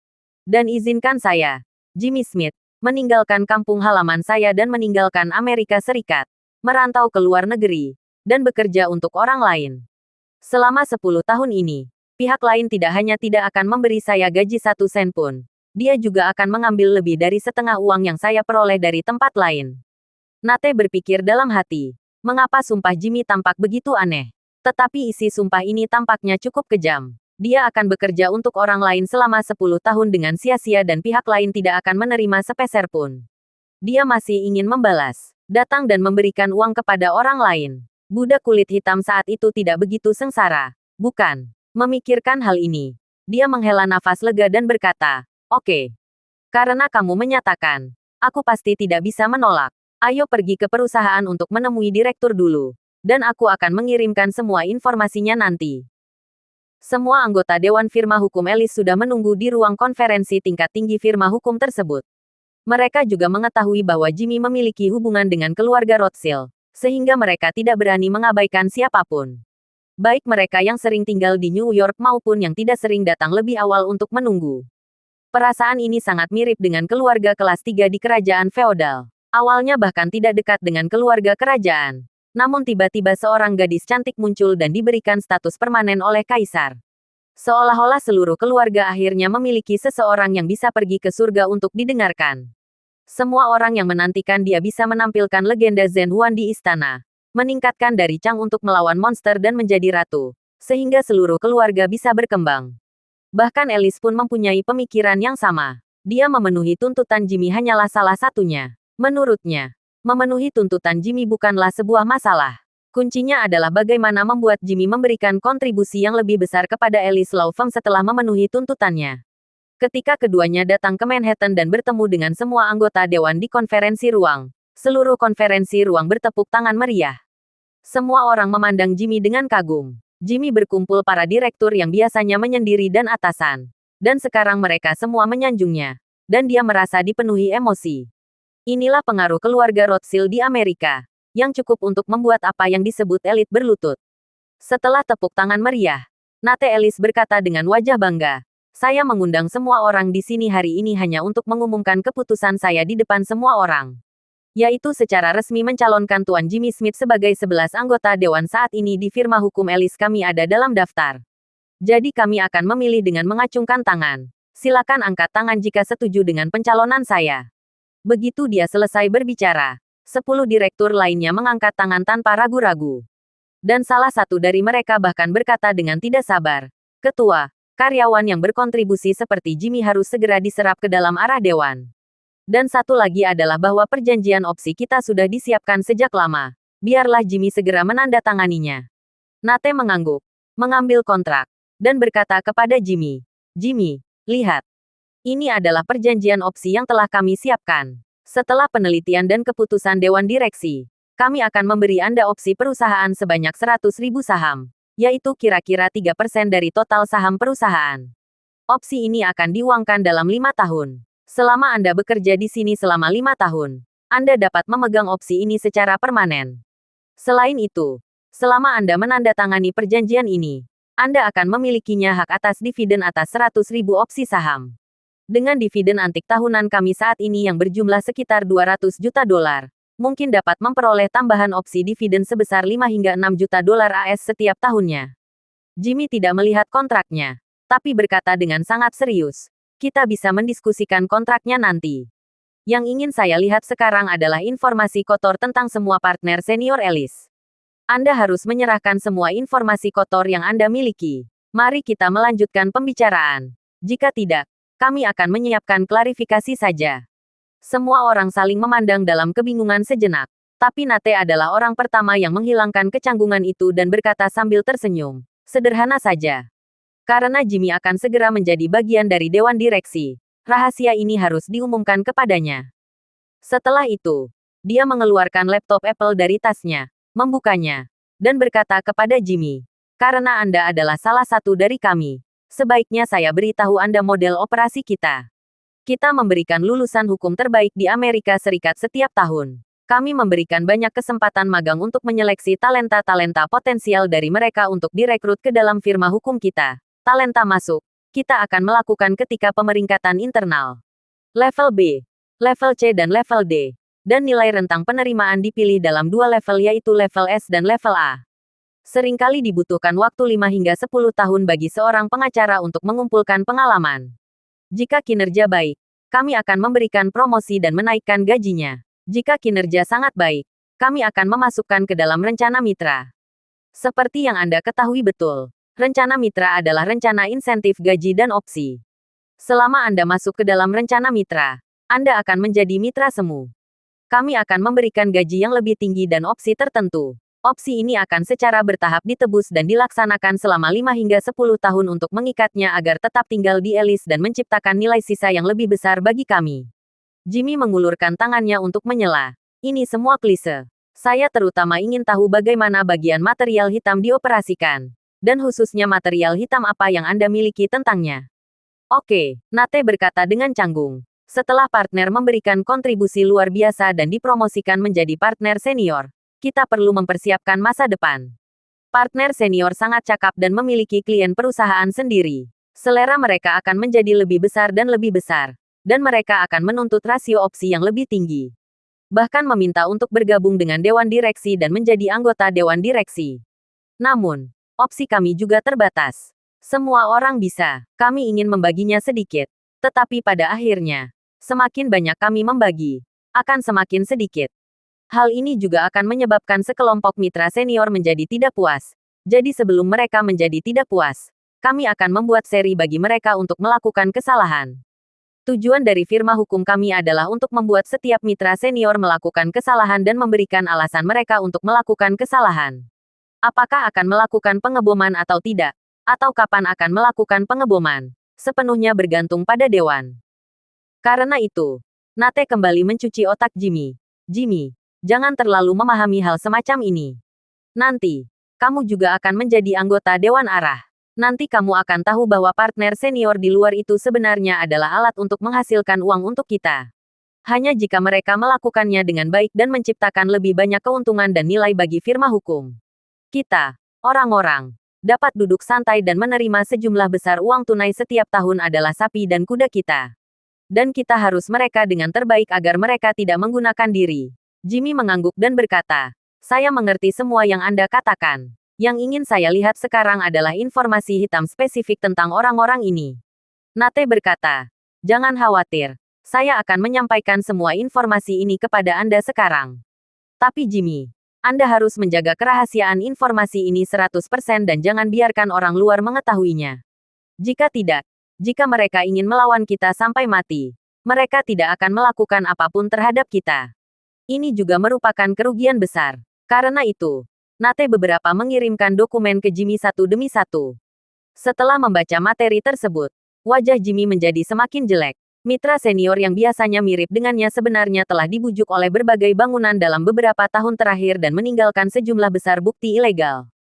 Dan izinkan saya, Jimmy Smith, meninggalkan kampung halaman saya dan meninggalkan Amerika Serikat, merantau ke luar negeri, dan bekerja untuk orang lain. Selama 10 tahun ini, Pihak lain tidak hanya tidak akan memberi saya gaji 1 sen pun. Dia juga akan mengambil lebih dari setengah uang yang saya peroleh dari tempat lain. Nate berpikir dalam hati. Mengapa sumpah Jimmy tampak begitu aneh? Tetapi isi sumpah ini tampaknya cukup kejam. Dia akan bekerja untuk orang lain selama 10 tahun dengan sia-sia dan pihak lain tidak akan menerima sepeser pun. Dia masih ingin membalas, datang dan memberikan uang kepada orang lain. Budak kulit hitam saat itu tidak begitu sengsara. Bukan. Memikirkan hal ini. Dia menghela nafas lega dan berkata, "Oke. Karena kamu menyatakan, aku pasti tidak bisa menolak. Ayo pergi ke perusahaan untuk menemui direktur dulu. Dan aku akan mengirimkan semua informasinya nanti." Semua anggota Dewan Firma Hukum Elis sudah menunggu di ruang konferensi tingkat tinggi firma hukum tersebut. Mereka juga mengetahui bahwa Jimmy memiliki hubungan dengan keluarga Rothschild, sehingga mereka tidak berani mengabaikan siapapun. Baik mereka yang sering tinggal di New York maupun yang tidak sering datang lebih awal untuk menunggu. Perasaan ini sangat mirip dengan keluarga kelas 3 di kerajaan feodal. Awalnya bahkan tidak dekat dengan keluarga kerajaan. Namun tiba-tiba seorang gadis cantik muncul dan diberikan status permanen oleh kaisar. Seolah-olah seluruh keluarga akhirnya memiliki seseorang yang bisa pergi ke surga untuk didengarkan. Semua orang yang menantikan dia bisa menampilkan legenda Zhen Huan di istana. Meningkatkan dari Chang untuk melawan monster dan menjadi ratu, sehingga seluruh keluarga bisa berkembang. Bahkan Alice pun mempunyai pemikiran yang sama. Dia memenuhi tuntutan Jimmy hanyalah salah satunya. Menurutnya, memenuhi tuntutan Jimmy bukanlah sebuah masalah. Kuncinya adalah bagaimana membuat Jimmy memberikan kontribusi yang lebih besar kepada Alice Law Firm setelah memenuhi tuntutannya. Ketika keduanya datang ke Manhattan dan bertemu dengan semua anggota dewan di konferensi ruang, seluruh konferensi ruang bertepuk tangan meriah. Semua orang memandang Jimmy dengan kagum. Jimmy berkumpul para direktur yang biasanya menyendiri dan atasan. Dan sekarang mereka semua menyanjungnya. Dan dia merasa dipenuhi emosi. Inilah pengaruh keluarga Rothschild di Amerika. Yang cukup untuk membuat apa yang disebut elit berlutut. Setelah tepuk tangan meriah, Nate Ellis berkata dengan wajah bangga. Saya mengundang semua orang di sini hari ini hanya untuk mengumumkan keputusan saya di depan semua orang. Yaitu secara resmi mencalonkan Tuan Jimmy Smith sebagai 11 anggota dewan saat ini di firma hukum Ellis kami ada dalam daftar. Jadi kami akan memilih dengan mengacungkan tangan. Silakan angkat tangan jika setuju dengan pencalonan saya. Begitu dia selesai berbicara, 10 direktur lainnya mengangkat tangan tanpa ragu-ragu. Dan salah satu dari mereka bahkan berkata dengan tidak sabar, "Ketua, karyawan yang berkontribusi seperti Jimmy harus segera diserap ke dalam arah dewan. Dan satu lagi adalah bahwa perjanjian opsi kita sudah disiapkan sejak lama. Biarlah Jimmy segera menandatanganinya." Nate mengangguk, mengambil kontrak, dan berkata kepada Jimmy, "Jimmy, lihat. Ini adalah perjanjian opsi yang telah kami siapkan. Setelah penelitian dan keputusan Dewan Direksi, kami akan memberi Anda opsi perusahaan sebanyak 100.000 saham, yaitu kira-kira 3% dari total saham perusahaan. Opsi ini akan diuangkan dalam 5 tahun. Selama Anda bekerja di sini selama 5 tahun, Anda dapat memegang opsi ini secara permanen. Selain itu, selama Anda menandatangani perjanjian ini, Anda akan memilikinya hak atas dividen atas 100.000 opsi saham. Dengan dividen antik tahunan kami saat ini yang berjumlah sekitar 200 juta dolar, mungkin dapat memperoleh tambahan opsi dividen sebesar 5 hingga 6 juta dolar AS setiap tahunnya." Jimmy tidak melihat kontraknya, tapi berkata dengan sangat serius, "Kita bisa mendiskusikan kontraknya nanti. Yang ingin saya lihat sekarang adalah informasi kotor tentang semua partner senior Ellis. Anda harus menyerahkan semua informasi kotor yang Anda miliki. Mari kita melanjutkan pembicaraan. Jika tidak, kami akan menyiapkan klarifikasi saja." Semua orang saling memandang dalam kebingungan sejenak. Tapi Nate adalah orang pertama yang menghilangkan kecanggungan itu dan berkata sambil tersenyum, "Sederhana saja. Karena Jimmy akan segera menjadi bagian dari Dewan Direksi, rahasia ini harus diumumkan kepadanya." Setelah itu, dia mengeluarkan laptop Apple dari tasnya, membukanya, dan berkata kepada Jimmy, "Karena Anda adalah salah satu dari kami, sebaiknya saya beritahu Anda model operasi kita. Kita memberikan lulusan hukum terbaik di Amerika Serikat setiap tahun. Kami memberikan banyak kesempatan magang untuk menyeleksi talenta-talenta potensial dari mereka untuk direkrut ke dalam firma hukum kita. Talenta masuk, kita akan melakukan ketika pemeringkatan internal. Level B, level C dan level D. Dan nilai rentang penerimaan dipilih dalam 2 level yaitu level S dan level A. Seringkali dibutuhkan waktu 5 hingga 10 tahun bagi seorang pengacara untuk mengumpulkan pengalaman. Jika kinerja baik, kami akan memberikan promosi dan menaikkan gajinya. Jika kinerja sangat baik, kami akan memasukkan ke dalam rencana mitra. Seperti yang Anda ketahui betul, rencana mitra adalah rencana insentif gaji dan opsi. Selama Anda masuk ke dalam rencana mitra, Anda akan menjadi mitra semu. Kami akan memberikan gaji yang lebih tinggi dan opsi tertentu. Opsi ini akan secara bertahap ditebus dan dilaksanakan selama 5 hingga 10 tahun untuk mengikatnya agar tetap tinggal di Alice dan menciptakan nilai sisa yang lebih besar bagi kami. Jimmy mengulurkan tangannya untuk menyela. Ini semua klise. Saya terutama ingin tahu bagaimana bagian material hitam dioperasikan. Dan khususnya material hitam apa yang Anda miliki tentangnya. Oke, Nate berkata dengan canggung. Setelah partner memberikan kontribusi luar biasa dan dipromosikan menjadi partner senior, kita perlu mempersiapkan masa depan. Partner senior sangat cakap dan memiliki klien perusahaan sendiri. Selera mereka akan menjadi lebih besar dan lebih besar. Dan mereka akan menuntut rasio opsi yang lebih tinggi. Bahkan meminta untuk bergabung dengan Dewan Direksi dan menjadi anggota Dewan Direksi. Namun, opsi kami juga terbatas. Semua orang bisa, kami ingin membaginya sedikit. Tetapi pada akhirnya, semakin banyak kami membagi, akan semakin sedikit. Hal ini juga akan menyebabkan sekelompok mitra senior menjadi tidak puas. Jadi sebelum mereka menjadi tidak puas, kami akan membuat seri bagi mereka untuk melakukan kesalahan. Tujuan dari firma hukum kami adalah untuk membuat setiap mitra senior melakukan kesalahan dan memberikan alasan mereka untuk melakukan kesalahan. Apakah akan melakukan pengeboman atau tidak? Atau kapan akan melakukan pengeboman? Sepenuhnya bergantung pada dewan. Karena itu, Nate kembali mencuci otak Jimmy. Jimmy, jangan terlalu memahami hal semacam ini. Nanti, kamu juga akan menjadi anggota Dewan Arah. Nanti kamu akan tahu bahwa partner senior di luar itu sebenarnya adalah alat untuk menghasilkan uang untuk kita. Hanya jika mereka melakukannya dengan baik dan menciptakan lebih banyak keuntungan dan nilai bagi firma hukum. Kita, orang-orang, dapat duduk santai dan menerima sejumlah besar uang tunai setiap tahun adalah sapi dan kuda kita. Dan kita harus mereka dengan terbaik agar mereka tidak menggunakan diri. Jimmy mengangguk dan berkata, saya mengerti semua yang Anda katakan. Yang ingin saya lihat sekarang adalah informasi hitam spesifik tentang orang-orang ini. Nate berkata, jangan khawatir. Saya akan menyampaikan semua informasi ini kepada Anda sekarang. Tapi Jimmy, Anda harus menjaga kerahasiaan informasi ini 100% dan jangan biarkan orang luar mengetahuinya. Jika tidak, jika mereka ingin melawan kita sampai mati, mereka tidak akan melakukan apapun terhadap kita. Ini juga merupakan kerugian besar. Karena itu, Nate beberapa mengirimkan dokumen ke Jimmy satu demi satu. Setelah membaca materi tersebut, wajah Jimmy menjadi semakin jelek. Mitra senior yang biasanya mirip dengannya sebenarnya telah dibujuk oleh berbagai bangunan dalam beberapa tahun terakhir dan meninggalkan sejumlah besar bukti ilegal.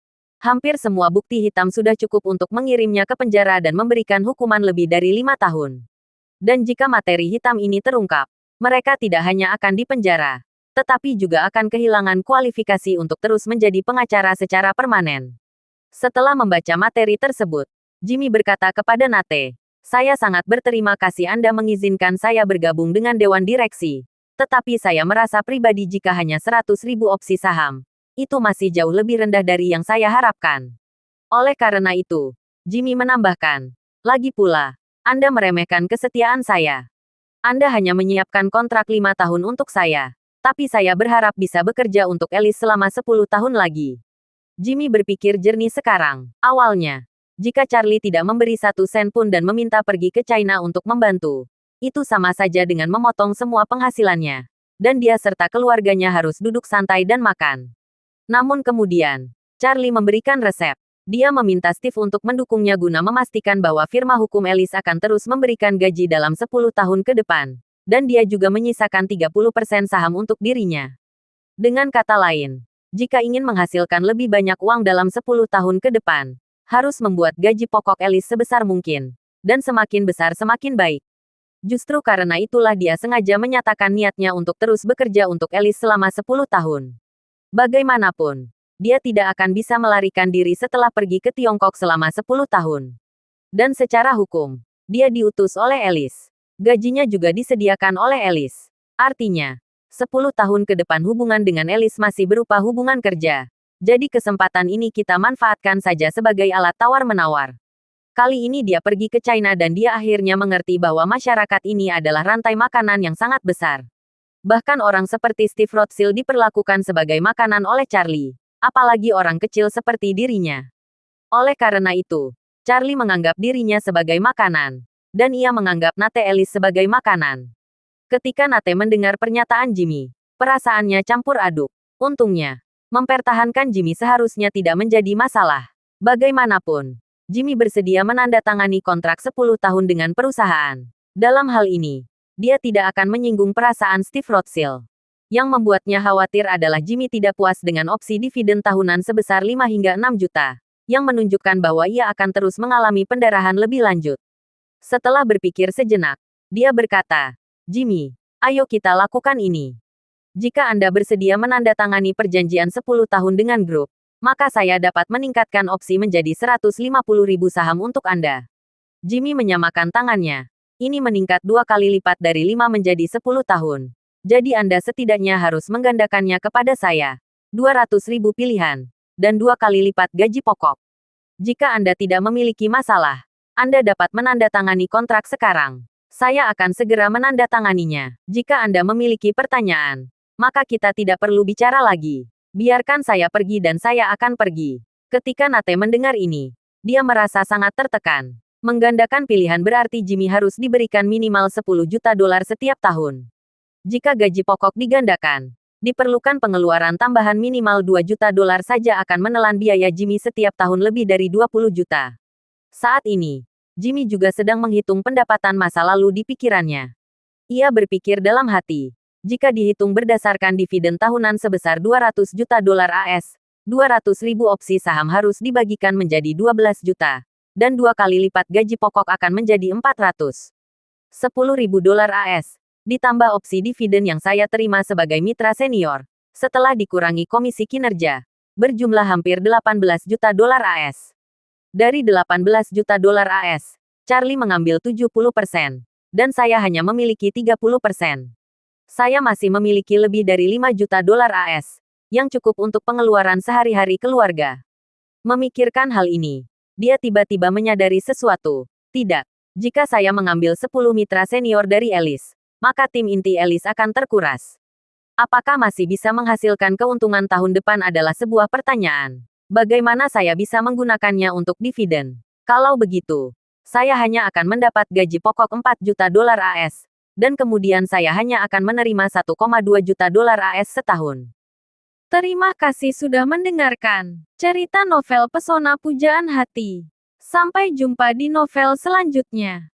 Hampir semua bukti hitam sudah cukup untuk mengirimnya ke penjara dan memberikan hukuman lebih dari 5 tahun. Dan jika materi hitam ini terungkap, mereka tidak hanya akan dipenjara, tetapi juga akan kehilangan kualifikasi untuk terus menjadi pengacara secara permanen. Setelah membaca materi tersebut, Jimmy berkata kepada Nate, saya sangat berterima kasih Anda mengizinkan saya bergabung dengan Dewan Direksi. Tetapi saya merasa pribadi jika hanya 100.000 opsi saham, itu masih jauh lebih rendah dari yang saya harapkan. Oleh karena itu, Jimmy menambahkan, lagi pula, Anda meremehkan kesetiaan saya. Anda hanya menyiapkan kontrak 5 tahun untuk saya. Tapi saya berharap bisa bekerja untuk Alice selama 10 tahun lagi. Jimmy berpikir jernih sekarang. Awalnya, jika Charlie tidak memberi 1 sen pun dan meminta pergi ke China untuk membantu, itu sama saja dengan memotong semua penghasilannya. Dan dia serta keluarganya harus duduk santai dan makan. Namun kemudian, Charlie memberikan resep. Dia meminta Steve untuk mendukungnya guna memastikan bahwa firma hukum Alice akan terus memberikan gaji dalam 10 tahun ke depan. Dan dia juga menyisakan 30% saham untuk dirinya. Dengan kata lain, jika ingin menghasilkan lebih banyak uang dalam 10 tahun ke depan, harus membuat gaji pokok Alice sebesar mungkin. Dan semakin besar semakin baik. Justru karena itulah dia sengaja menyatakan niatnya untuk terus bekerja untuk Alice selama 10 tahun. Bagaimanapun, dia tidak akan bisa melarikan diri setelah pergi ke Tiongkok selama 10 tahun. Dan secara hukum, dia diutus oleh Alice. Gajinya juga disediakan oleh Alice. Artinya, 10 tahun ke depan hubungan dengan Alice masih berupa hubungan kerja. Jadi kesempatan ini kita manfaatkan saja sebagai alat tawar-menawar. Kali ini dia pergi ke China dan dia akhirnya mengerti bahwa masyarakat ini adalah rantai makanan yang sangat besar. Bahkan orang seperti Steve Rothschild diperlakukan sebagai makanan oleh Charlie. Apalagi orang kecil seperti dirinya. Oleh karena itu, Charlie menganggap dirinya sebagai makanan. Dan ia menganggap Nate Ellis sebagai makanan. Ketika Nate mendengar pernyataan Jimmy, perasaannya campur aduk. Untungnya, mempertahankan Jimmy seharusnya tidak menjadi masalah. Bagaimanapun, Jimmy bersedia menandatangani kontrak 10 tahun dengan perusahaan. Dalam hal ini, dia tidak akan menyinggung perasaan Steve Rothschild. Yang membuatnya khawatir adalah Jimmy tidak puas dengan opsi dividen tahunan sebesar 5 hingga 6 juta, yang menunjukkan bahwa ia akan terus mengalami pendarahan lebih lanjut. Setelah berpikir sejenak, dia berkata, "Jimmy, ayo kita lakukan ini. Jika Anda bersedia menandatangani perjanjian 10 tahun dengan grup, maka saya dapat meningkatkan opsi menjadi 150.000 saham untuk Anda." Jimmy menyamakan tangannya. Ini meningkat 2 kali lipat dari 5 menjadi 10 tahun. Jadi Anda setidaknya harus menggandakannya kepada saya. 200.000 pilihan. Dan 2 kali lipat gaji pokok. Jika Anda tidak memiliki masalah, Anda dapat menandatangani kontrak sekarang. Saya akan segera menandatanganinya. Jika Anda memiliki pertanyaan, maka kita tidak perlu bicara lagi. Biarkan saya pergi dan saya akan pergi. Ketika Nate mendengar ini, dia merasa sangat tertekan. Menggandakan pilihan berarti Jimmy harus diberikan minimal 10 juta dolar setiap tahun. Jika gaji pokok digandakan, diperlukan pengeluaran tambahan minimal 2 juta dolar saja akan menelan biaya Jimmy setiap tahun lebih dari 20 juta. Saat ini, Jimmy juga sedang menghitung pendapatan masa lalu di pikirannya. Ia berpikir dalam hati, jika dihitung berdasarkan dividen tahunan sebesar 200 juta dolar AS, 200.000 opsi saham harus dibagikan menjadi 12 juta, dan 2 kali lipat gaji pokok akan menjadi 410.000 dolar AS, ditambah opsi dividen yang saya terima sebagai mitra senior, setelah dikurangi komisi kinerja, berjumlah hampir 18 juta dolar AS. Dari 18 juta dolar AS, Charlie mengambil 70%, dan saya hanya memiliki 30%. Saya masih memiliki lebih dari 5 juta dolar AS, yang cukup untuk pengeluaran sehari-hari keluarga. Memikirkan hal ini, dia tiba-tiba menyadari sesuatu. Tidak, jika saya mengambil 10 mitra senior dari Ellis, maka tim inti Ellis akan terkuras. Apakah masih bisa menghasilkan keuntungan tahun depan adalah sebuah pertanyaan. Bagaimana saya bisa menggunakannya untuk dividen? Kalau begitu, saya hanya akan mendapat gaji pokok 4 juta dolar AS, dan kemudian saya hanya akan menerima 1,2 juta dolar AS setahun. Terima kasih sudah mendengarkan cerita novel Pesona Pujaan Hati. Sampai jumpa di novel selanjutnya.